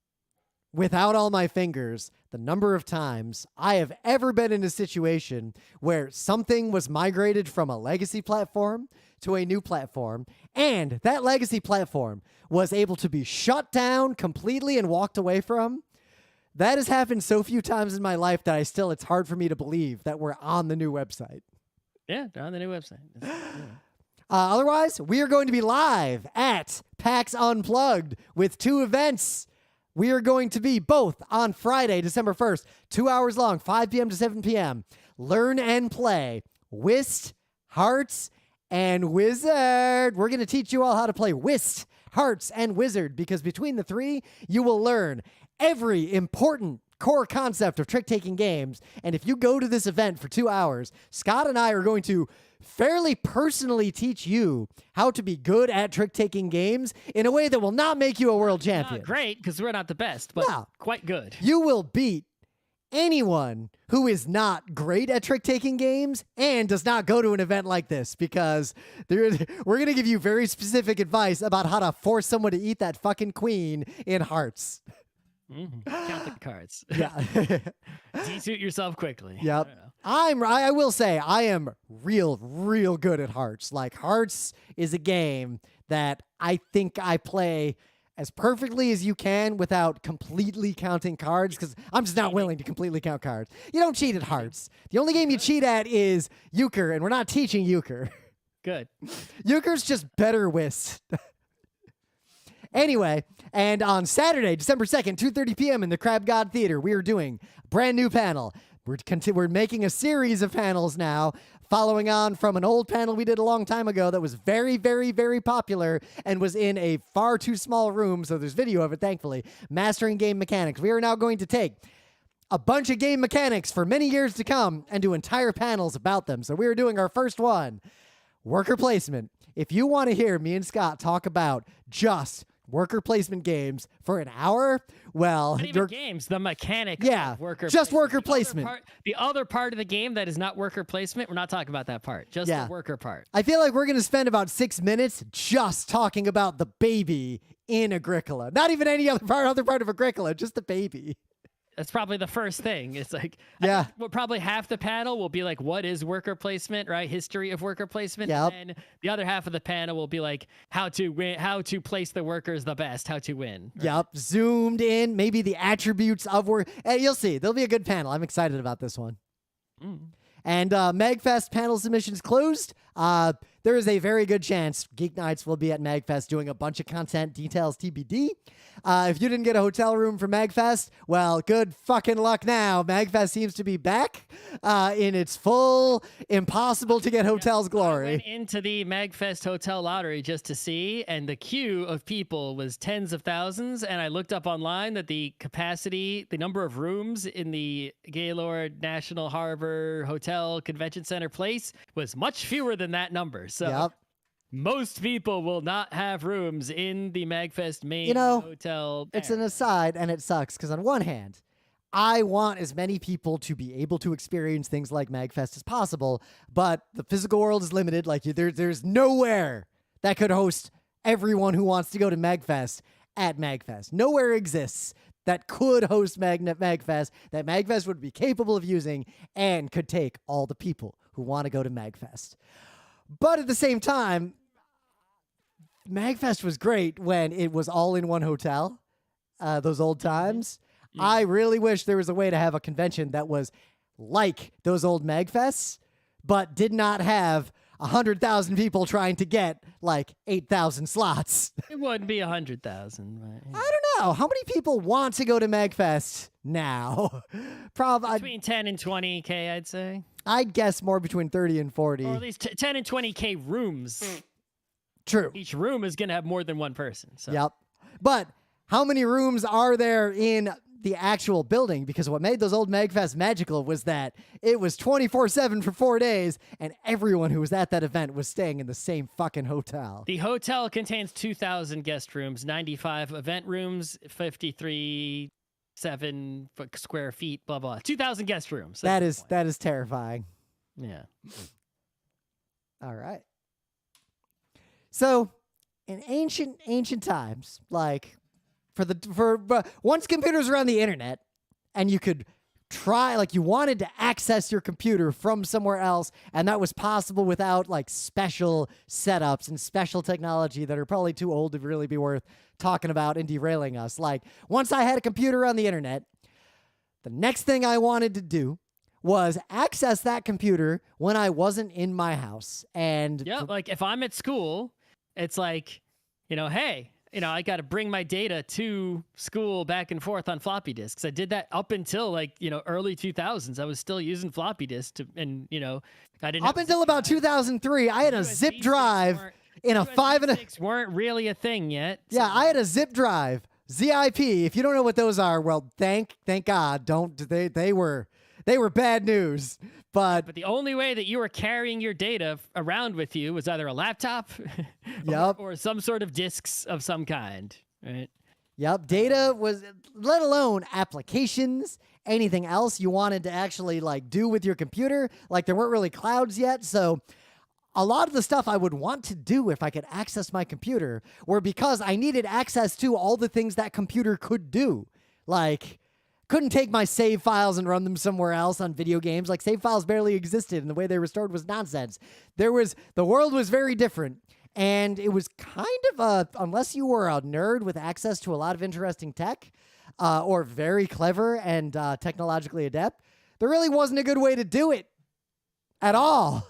without all my fingers, the number of times I have ever been in a situation where something was migrated from a legacy platform to a new platform, and that legacy platform was able to be shut down completely and walked away from. That has happened so few times in my life that it's hard for me to believe that we're on the new website. Yeah, they're on the new website. Otherwise, we are going to be live at PAX Unplugged with 2 events. We are going to be both on Friday, December 1st, 2 hours long, 5 p.m. to 7 p.m. Learn and play Whist, Hearts, and Wizard. We're going to teach you all how to play Whist, Hearts, and Wizard because between the 3, you will learn every important core concept of trick-taking games. And if you go to this event for 2 hours, Scott and I are going to fairly personally teach you how to be good at trick-taking games in a way that will not make you a world champion. Not great, because we're not the best, but quite good. You will beat anyone who is not great at trick-taking games and does not go to an event like this because we're going to give you very specific advice about how to force someone to eat that fucking queen in Hearts. Count the cards. Yeah. De-suit yourself quickly. Yep. I will say I am real good at Hearts. Like Hearts is a game that I think I play as perfectly as you can without completely counting cards because I'm just not willing to completely count cards. You don't cheat at Hearts. The only game you cheat at is euchre, and we're not teaching euchre. Good. Euchre's just better whist. Anyway, and on Saturday, December 2nd, 2:30 p.m. in the Crab God Theater, we are doing a brand new panel. We're making a series of panels now, following on from an old panel we did a long time ago that was very, very, very popular and was in a far too small room, so there's video of it, thankfully. Mastering game mechanics. We are now going to take a bunch of game mechanics for many years to come and do entire panels about them. So we are doing our first one, worker placement. If you want to hear me and Scott talk about just worker placement games for an hour, well, not even games, the mechanic of worker just placement. worker placement. The other part of the game that is not worker placement, we're not talking about that part, just the worker part. I feel like we're going to spend about 6 minutes just talking about the baby in Agricola. Not even any other part of Agricola, just the baby. That's probably the first thing. It's like, probably half the panel will be like, what is worker placement, right? History of worker placement. Yep. And the other half of the panel will be like, how to win, how to place the workers the best, how to win. Right? Yep. Zoomed in, maybe the attributes of work. You'll see. There'll be a good panel. I'm excited about this one. And MagFest panel submissions closed. There is a very good chance GeekNights will be at MagFest doing a bunch of content, details TBD. If you didn't get a hotel room for MagFest, well, good fucking luck now. MagFest seems to be back in its full impossible to get hotels glory. I went into the MagFest hotel lottery just to see, and the queue of people was tens of thousands, and I looked up online that the capacity, the number of rooms in the Gaylord National Harbor Hotel Convention Center place was much fewer than that number. So most people will not have rooms in the MagFest main hotel. It's an aside, and it sucks, because on one hand, I want as many people to be able to experience things like MagFest as possible, but the physical world is limited. Like, there's nowhere that could host everyone who wants to go to MagFest at MagFest. Nowhere exists that could host MagFest, that MagFest would be capable of using and could take all the people who want to go to MagFest. But at the same time, MagFest was great when it was all in one hotel, those old times. Yeah. I really wish there was a way to have a convention that was like those old MagFests, but did not have 100,000 people trying to get like 8,000 slots. It wouldn't be 100,000. But, I don't know. How many people want to go to MagFest now? Probably between 10 and 20K, I'd say. I'd guess more between 30 and 40. Or at least 10 and 20K rooms. True. Each room is going to have more than one person. So. Yep. But how many rooms are there in the actual building? Because what made those old MagFest magical was that it was 24/7 for 4 days, and everyone who was at that event was staying in the same fucking hotel. The hotel contains 2,000 guest rooms, 95 event rooms, 53.7 square feet, blah, blah. 2,000 guest rooms. That is terrifying. Yeah. All right. So, in ancient times, like once computers were on the internet, and you could try, like, you wanted to access your computer from somewhere else, and that was possible without like special setups and special technology that are probably too old to really be worth talking about and derailing us. Like, once I had a computer on the internet, the next thing I wanted to do was access that computer when I wasn't in my house. And yeah, like if I'm at school, it's like, hey, I got to bring my data to school back and forth on floppy disks. I did that up until like, early 2000s. I was still using floppy disks I didn't up until about 2003, I had a zip drive in a 5 and a weren't really a thing yet. So. Yeah, I had a zip drive, ZIP. If you don't know what those are, well, thank God, they were bad news. But the only way that you were carrying your data around with you was either a laptop or some sort of disks of some kind, right? Yep, data was, let alone applications, anything else you wanted to actually like do with your computer. Like, there weren't really clouds yet, so a lot of the stuff I would want to do if I could access my computer were because I needed access to all the things that computer could do. Like, couldn't take my save files and run them somewhere else on video games. Like, save files barely existed, and the way they were stored was nonsense. The world was very different, and it was kind of unless you were a nerd with access to a lot of interesting tech, or very clever and technologically adept, there really wasn't a good way to do it at all.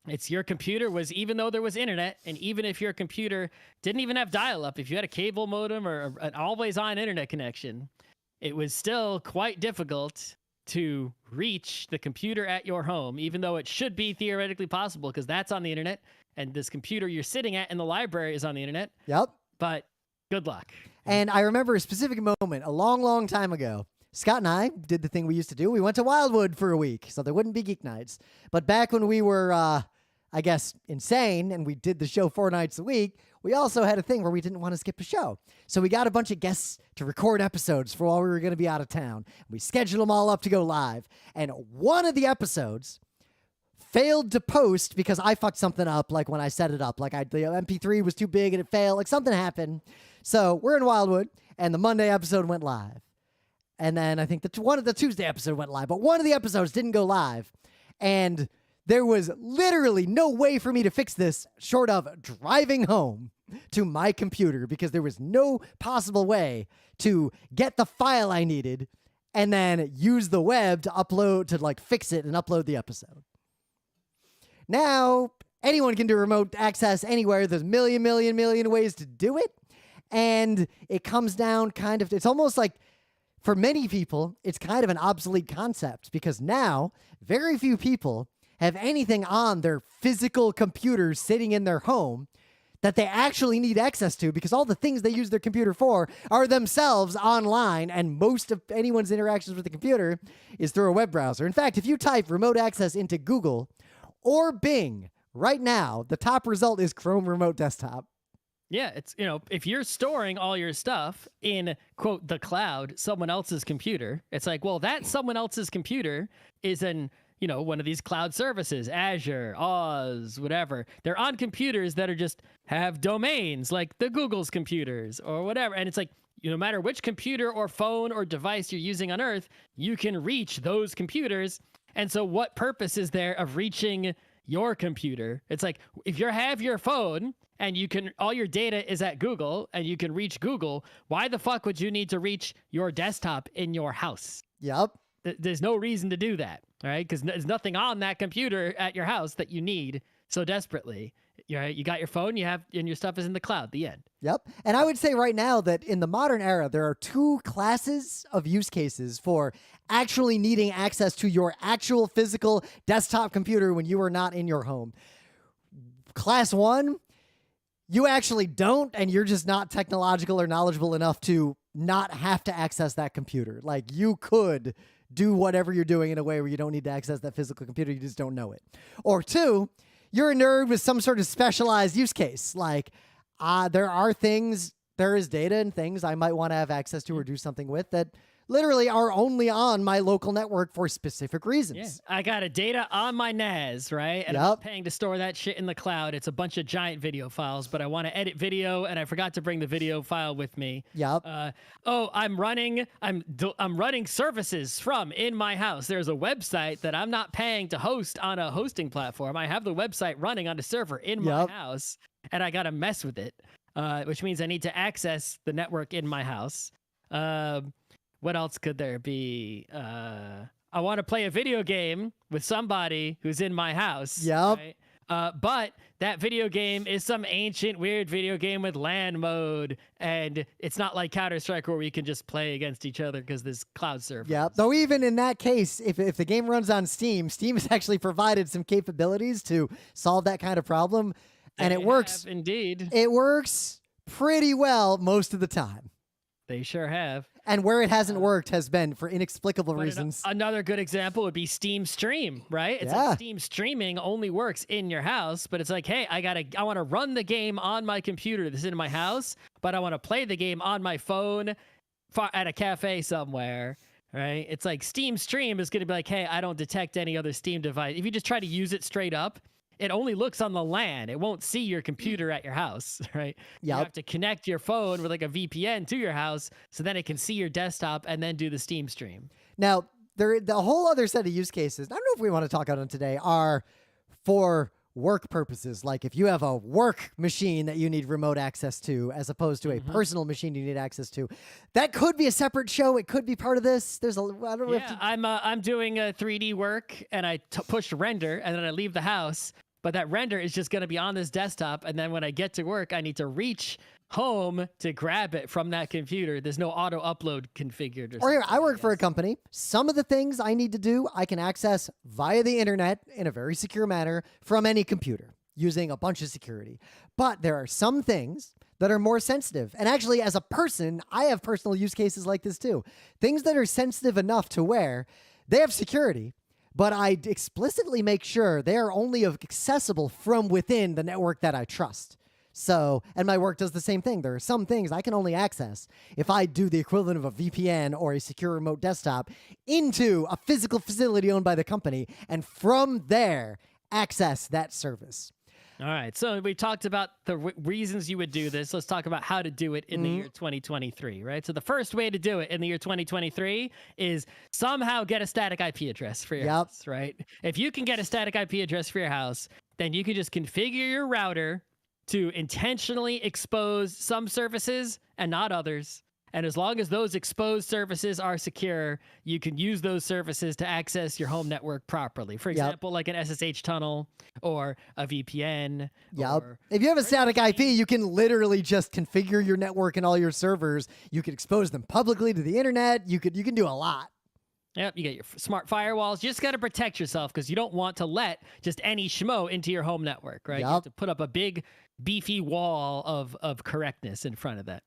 It's your computer was, even though there was internet, and even if your computer didn't even have dial-up, if you had a cable modem or an always-on internet connection, it was still quite difficult to reach the computer at your home, even though it should be theoretically possible because that's on the internet, and this computer you're sitting at in the library is on the internet. Yep. But good luck. And I remember a specific moment a long, long time ago. Scott and I did the thing we used to do. We went to Wildwood for a week, so there wouldn't be Geek Nights. But back when we were, I guess, insane, and we did the show 4 nights a week, we also had a thing where we didn't want to skip a show. So we got a bunch of guests to record episodes for while we were going to be out of town. We scheduled them all up to go live. And one of the episodes failed to post because I fucked something up, like when I set it up. Like the MP3 was too big and it failed. Like, something happened. So we're in Wildwood, and the Monday episode went live. And then I think one of the Tuesday episode went live. But one of the episodes didn't go live. And there was literally no way for me to fix this short of driving home to my computer, because there was no possible way to get the file I needed and then use the web to upload, to like fix it and upload the episode. Now, anyone can do remote access anywhere. There's a million ways to do it. And it comes down it's almost like, for many people, it's kind of an obsolete concept, because now very few people have anything on their physical computers sitting in their home that they actually need access to, because all the things they use their computer for are themselves online, and most of anyone's interactions with the computer is through a web browser. In fact, if you type remote access into Google or Bing right now, the top result is Chrome Remote Desktop. Yeah, it's, if you're storing all your stuff in, quote, the cloud, someone else's computer, it's like, well, that someone else's computer is in, one of these cloud services, Azure, Oz, whatever. They're on computers that are just have domains like the Google's computers or whatever. And it's like, no matter which computer or phone or device you're using on Earth, you can reach those computers. And so what purpose is there of reaching your computer? It's like, if you have your phone and all your data is at Google and you can reach Google, why the fuck would you need to reach your desktop in your house? Yep. there's no reason to do that, all right? Because there's nothing on that computer at your house that you need so desperately. Right? You got your phone, and your stuff is in the cloud. The end. Yep. And I would say right now that in the modern era, there are two classes of use cases for actually needing access to your actual physical desktop computer when you are not in your home. Class one, you actually don't, and you're just not technological or knowledgeable enough to not have to access that computer. Like, you could do whatever you're doing in a way where you don't need to access that physical computer. You just don't know it. Or two, you're a nerd with some sort of specialized use case. Like, there is data and things I might want to have access to or do something with that literally are only on my local network for specific reasons. Yeah. I got a data on my NAS, right? And I'm not paying to store that shit in the cloud. It's a bunch of giant video files, but I want to edit video, and I forgot to bring the video file with me. Yep. I'm running services from in my house. There's a website that I'm not paying to host on a hosting platform. I have the website running on a server in my house, and I got to mess with it, which means I need to access the network in my house. What else could there be? I want to play a video game with somebody who's in my house. Yep. Right? But that video game is some ancient, weird video game with LAN mode, and it's not like Counter-Strike where we can just play against each other because there's cloud servers. Yep. Though even in that case, if the game runs on Steam, Steam has actually provided some capabilities to solve that kind of problem, and it works. Indeed. It works pretty well most of the time. They sure have. And where it hasn't worked has been for inexplicable reasons. Another good example would be Steam Stream, right? It's like Steam streaming only works in your house, but it's like, hey, I want to run the game on my computer that's in my house, but I want to play the game on my phone at a cafe somewhere, right? It's like Steam Stream is going to be like, hey, I don't detect any other Steam device. If you just try to use it straight up, it only looks on the LAN. It won't see your computer at your house, right? You have to connect your phone with like a VPN to your house so then it can see your desktop and then do the Steam stream. Now, the whole other set of use cases, I don't know if we want to talk about them today, are for work purposes. Like if you have a work machine that you need remote access to as opposed to a personal machine you need access to. That could be a separate show. It could be part of this. I don't know. I'm doing a 3D work and I push render and then I leave the house. But that render is just going to be on this desktop. And then when I get to work, I need to reach home to grab it from that computer. There's no auto upload configured. Or I work for a company. Some of the things I need to do, I can access via the internet in a very secure manner from any computer using a bunch of security. But there are some things that are more sensitive. And actually, as a person, I have personal use cases like this too. Things that are sensitive enough to where they have security, but I explicitly make sure they are only accessible from within the network that I trust. So, and my work does the same thing. There are some things I can only access if I do the equivalent of a VPN or a secure remote desktop into a physical facility owned by the company, and from there, access that service. All right. So we talked about the reasons you would do this. Let's talk about how to do it in the year 2023, right? So the first way to do it in the year 2023 is somehow get a static IP address for your house, right? If you can get a static IP address for your house, then you can just configure your router to intentionally expose some services and not others. And as long as those exposed services are secure, you can use those services to access your home network properly. For example, like an SSH tunnel or a VPN. If you have a static IP, you can literally just configure your network and all your servers. You can expose them publicly to the internet. You can do a lot. Yep, you get your smart firewalls. You just got to protect yourself because you don't want to let just any schmo into your home network, right? You have to put up a big, beefy wall of correctness in front of that.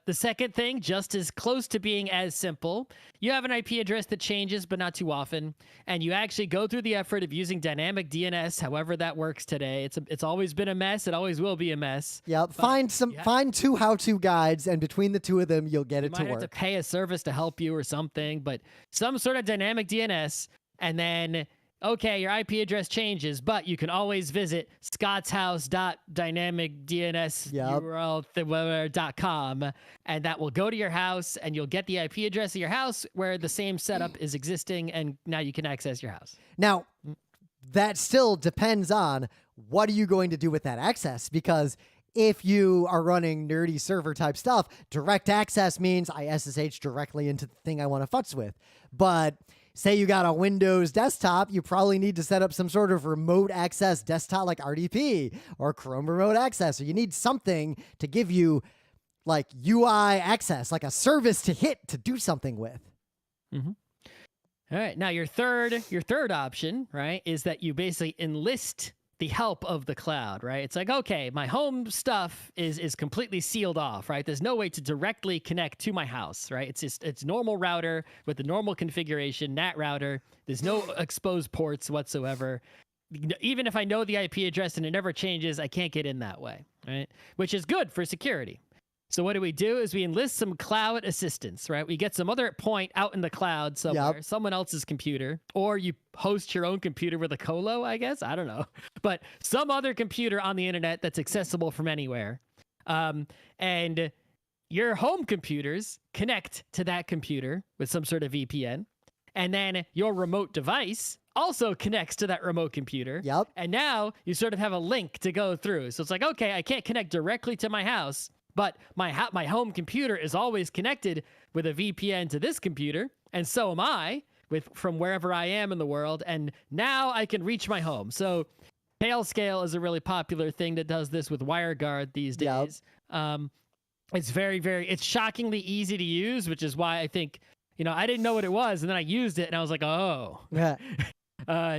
The second thing, just as close to being as simple, you have an IP address that changes, but not too often, and you actually go through the effort of using dynamic DNS, however that works today. It's always been a mess. It always will be a mess. Find two how-to guides, and between the two of them, you'll get it to work. You might have to pay a service to help you or something, but some sort of dynamic DNS, and then okay, your IP address changes, but you can always visit scottshouse.dynamicdnsurl.com, and that will go to your house, and you'll get the IP address of your house where the same setup is existing, and now you can access your house. Now, that still depends on what are you going to do with that access, because if you are running nerdy server type stuff, direct access means I SSH directly into the thing I want to futz with. But say you got a Windows desktop, you probably need to set up some sort of remote access desktop like RDP or Chrome Remote Access, or you need something to give you like UI access, like a service to hit to do something with. Mm-hmm. All right. Now your third option, right, is that you basically enlist the help of the cloud, right? It's like, okay, my home stuff is completely sealed off, right? There's no way to directly connect to my house, right? It's normal router with the normal configuration, NAT router. There's no exposed ports whatsoever. Even if I know the IP address and it never changes, I can't get in that way, right? Which is good for security. So what do is we enlist some cloud assistance, right? We get some other point out in the cloud somewhere, someone else's computer, or you host your own computer with a colo, I guess. I don't know. But some other computer on the internet that's accessible from anywhere. And your home computers connect to that computer with some sort of VPN. And then your remote device also connects to that remote computer. Yep. And now you sort of have a link to go through. So it's like, okay, I can't connect directly to my house, but my home computer is always connected with a VPN to this computer, and so am I from wherever I am in the world, and now I can reach my home. So Tailscale is a really popular thing that does this with WireGuard these days. Yep. It's it's shockingly easy to use, which is why I think, I didn't know what it was, and then I used it, and I was like, oh,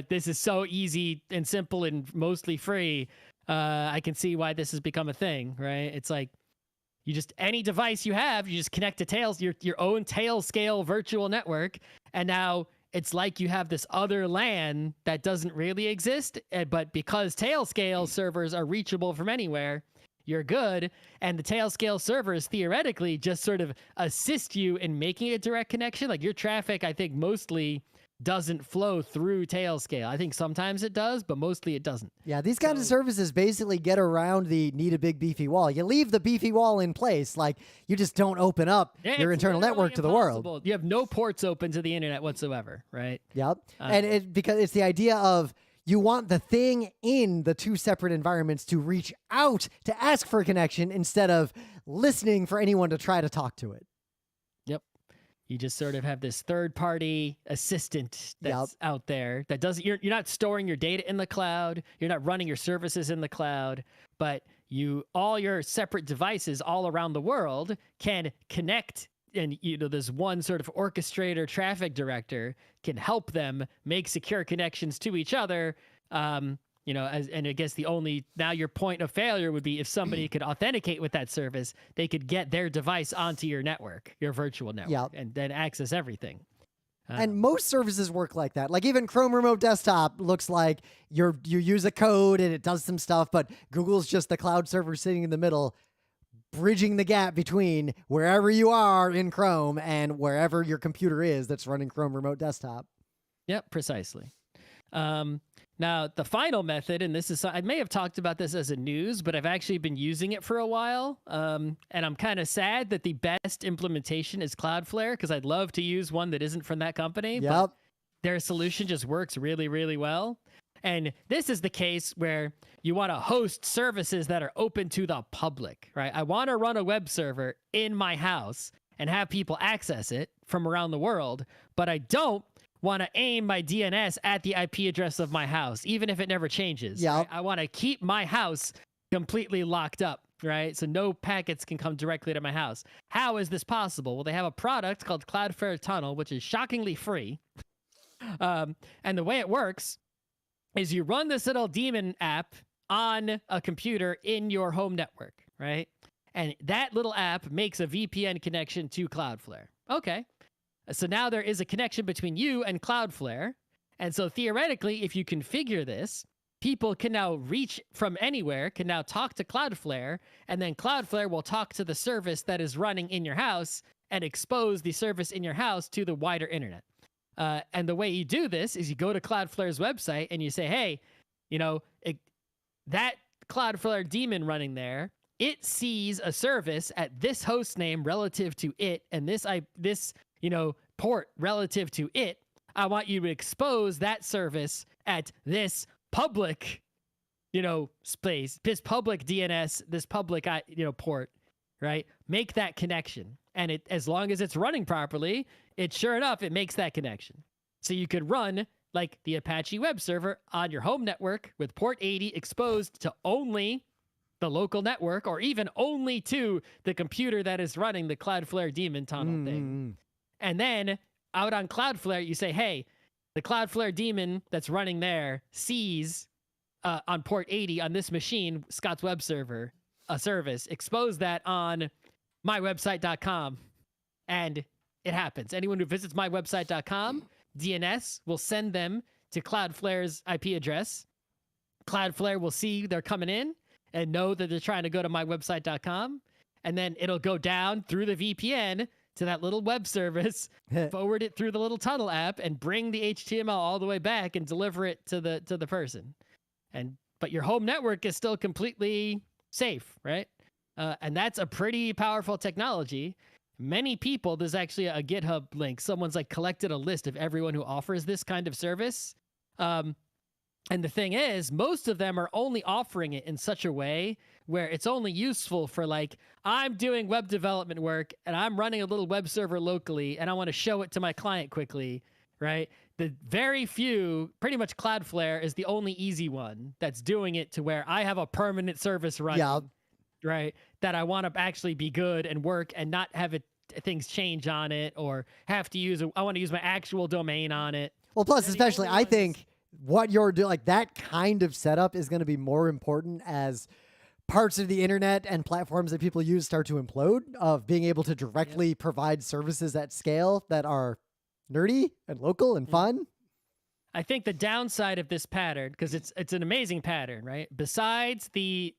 this is so easy and simple and mostly free. I can see why this has become a thing, right? It's like, any device you have, you just connect to your own Tailscale virtual network. And now it's like you have this other LAN that doesn't really exist. But because Tailscale servers are reachable from anywhere, you're good. And the Tailscale servers theoretically just sort of assist you in making a direct connection. Like your traffic, I think mostly doesn't flow through Tailscale. I think sometimes it does, but mostly it doesn't. Yeah, these kinds of services basically get around the need a big beefy wall. You leave the beefy wall in place, like you just don't open up your internal network to the world. You have no ports open to the internet whatsoever, right? Yep. And because it's the idea of you want the thing in the two separate environments to reach out to ask for a connection instead of listening for anyone to try to talk to it. You just sort of have this third-party assistant that's out there that doesn't. You're not storing your data in the cloud. You're not running your services in the cloud. But all your separate devices all around the world can connect, and this one sort of orchestrator, traffic director can help them make secure connections to each other. And I guess now your point of failure would be if somebody could authenticate with that service, they could get their device onto your network, your virtual network, and then access everything. And most services work like that. Like even Chrome Remote Desktop looks like you use a code and it does some stuff, but Google's just the cloud server sitting in the middle, bridging the gap between wherever you are in Chrome and wherever your computer is that's running Chrome Remote Desktop. Yep, precisely. Now, the final method, and I may have talked about this as a news, but I've actually been using it for a while. And I'm kind of sad that the best implementation is Cloudflare, because I'd love to use one that isn't from that company. Yep. But their solution just works really, really well. And this is the case where you want to host services that are open to the public, right? I want to run a web server in my house and have people access it from around the world, but I don't want to aim my DNS at the IP address of my house, even if it never changes. Yeah. Right? I want to keep my house completely locked up, right? So no packets can come directly to my house. How is this possible? Well, they have a product called Cloudflare Tunnel, which is shockingly free. And the way it works is you run this little daemon app on a computer in your home network, right? And that little app makes a VPN connection to Cloudflare. Okay. So now there is a connection between you and Cloudflare. And so theoretically, if you configure this, people can now reach from anywhere, can now talk to Cloudflare, and then Cloudflare will talk to the service that is running in your house and expose the service in your house to the wider internet. And the way you do this is you go to Cloudflare's website and you say, hey, that Cloudflare daemon running there, it sees a service at this host name relative to it, and this port relative to it. I want you to expose that service at this public space, this public DNS, this public, port, right? Make that connection. And it, as long as it's running properly, sure enough, it makes that connection. So you could run like the Apache web server on your home network with port 80 exposed to only the local network, or even only to the computer that is running the Cloudflare daemon tunnel thing. And then out on Cloudflare, you say, hey, the Cloudflare daemon that's running there sees on port 80 on this machine, Scott's web server, a service, expose that on mywebsite.com. And it happens. Anyone who visits mywebsite.com, DNS will send them to Cloudflare's IP address. Cloudflare will see they're coming in and know that they're trying to go to mywebsite.com. And then it'll go down through the VPN to that little web service, forward it through the little tunnel app, and bring the HTML all the way back and deliver it to the person. But your home network is still completely safe, right? And that's a pretty powerful technology. Many people, there's actually a GitHub link. Someone's like collected a list of everyone who offers this kind of service. And the thing is, most of them are only offering it in such a way where it's only useful for like, I'm doing web development work and I'm running a little web server locally and I want to show it to my client quickly, right? The very few, pretty much Cloudflare is the only easy one that's doing it to where I have a permanent service running, right? That I want to actually be good and work and not have things change on it or have to I want to use my actual domain on it. Well, plus, especially, I think what you're doing, like that kind of setup is going to be more important as parts of the internet and platforms that people use start to implode, of being able to directly provide services at scale that are nerdy and local and fun. I think the downside of this pattern, because it's an amazing pattern, right? Besides the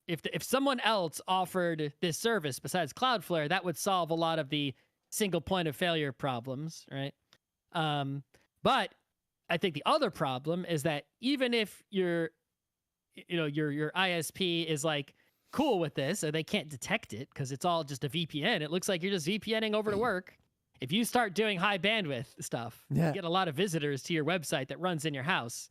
if someone else offered this service besides Cloudflare, that would solve a lot of the single point of failure problems, right? But I think the other problem is that even if your ISP is like cool with this, or they can't detect it because it's all just a VPN, it looks like you're just VPNing over to work. If you start doing high bandwidth stuff, you get a lot of visitors to your website that runs in your house.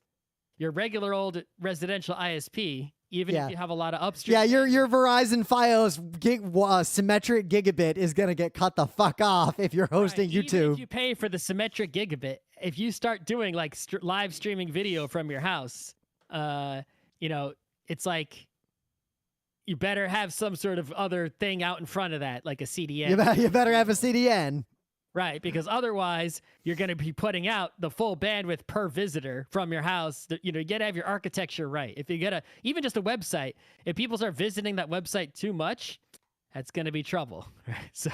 Your regular old residential ISP, even if you have a lot of upstream. Yeah, your Verizon Fios symmetric gigabit is going to get cut the fuck off if you're hosting YouTube. Even if you pay for the symmetric gigabit, if you start doing like live streaming video from your house, it's like you better have some sort of other thing out in front of that, like a CDN. You better have a CDN. Right, because otherwise you're going to be putting out the full bandwidth per visitor from your house. You got to have your architecture right. If you get even just a website, if people start visiting that website too much, that's going to be trouble. So,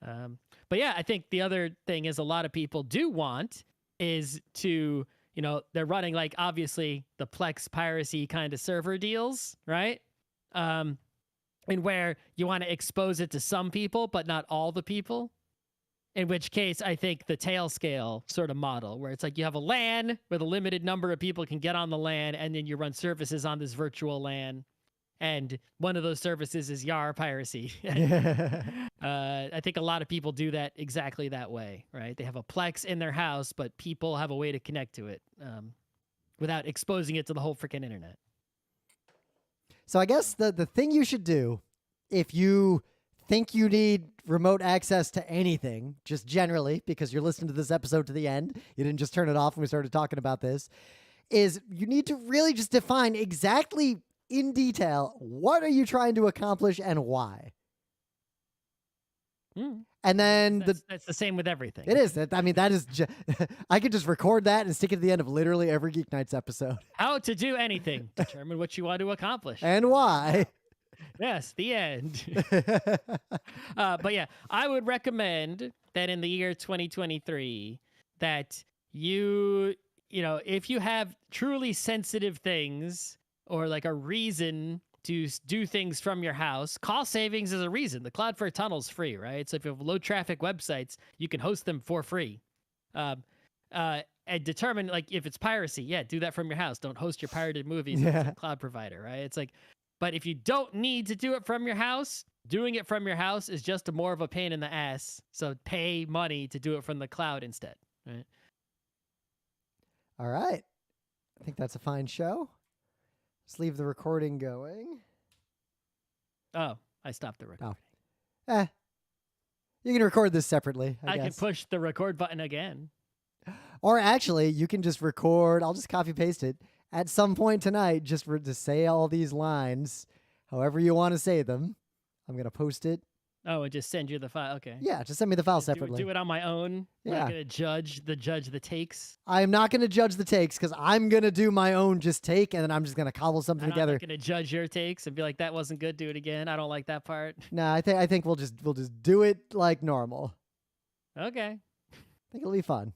but yeah, I think the other thing is a lot of people do want is to, they're running like obviously the Plex piracy kind of server deals, right? And where you want to expose it to some people, but not all the people. In which case, I think the tail scale sort of model, where it's like you have a LAN where the limited number of people can get on the LAN, and then you run services on this virtual LAN. And one of those services is YAR piracy. I think a lot of people do that exactly that way, right? They have a Plex in their house, but people have a way to connect to it without exposing it to the whole freaking internet. So I guess the thing you should do if you think you need remote access to anything, just generally, because you're listening to this episode to the end, you didn't just turn it off when we started talking about this, is you need to really just define exactly in detail what are you trying to accomplish and why. And then that's the same with everything. It is. I mean, that is. I could just record that and stick it at the end of literally every Geek Nights episode. How to do anything. Determine what you want to accomplish. And why. Yes, the end. But yeah, I would recommend that in the year 2023 that if you have truly sensitive things or like a reason to do things from your house, cost savings is a reason. The Cloudflare tunnel is free, right? So if you have low traffic websites, you can host them for free. And determine like if it's piracy, do that from your house. Don't host your pirated movies with a cloud provider, right? It's like, but if you don't need to do it from your house, doing it from your house is just more of a pain in the ass. So pay money to do it from the cloud instead, right? All right. I think that's a fine show. Let's leave the recording going. Oh, I stopped the recording. You can record this separately, I can guess. push the record button again. Or actually, you can just record. I'll just copy paste it at some point tonight, just to say all these lines, however you want to say them. I'm gonna post it. Oh, and just send you the file. Okay. Yeah, just send me the file separately. Do it on my own. I'm Yeah. not gonna judge the takes. I am not gonna judge the takes because I'm gonna do my own just take, and then I'm just gonna cobble something And together. I'm not gonna judge your takes and be like, that wasn't good. Do it again. I don't like that part. No, I think we'll just do it like normal. Okay. I think it'll be fun.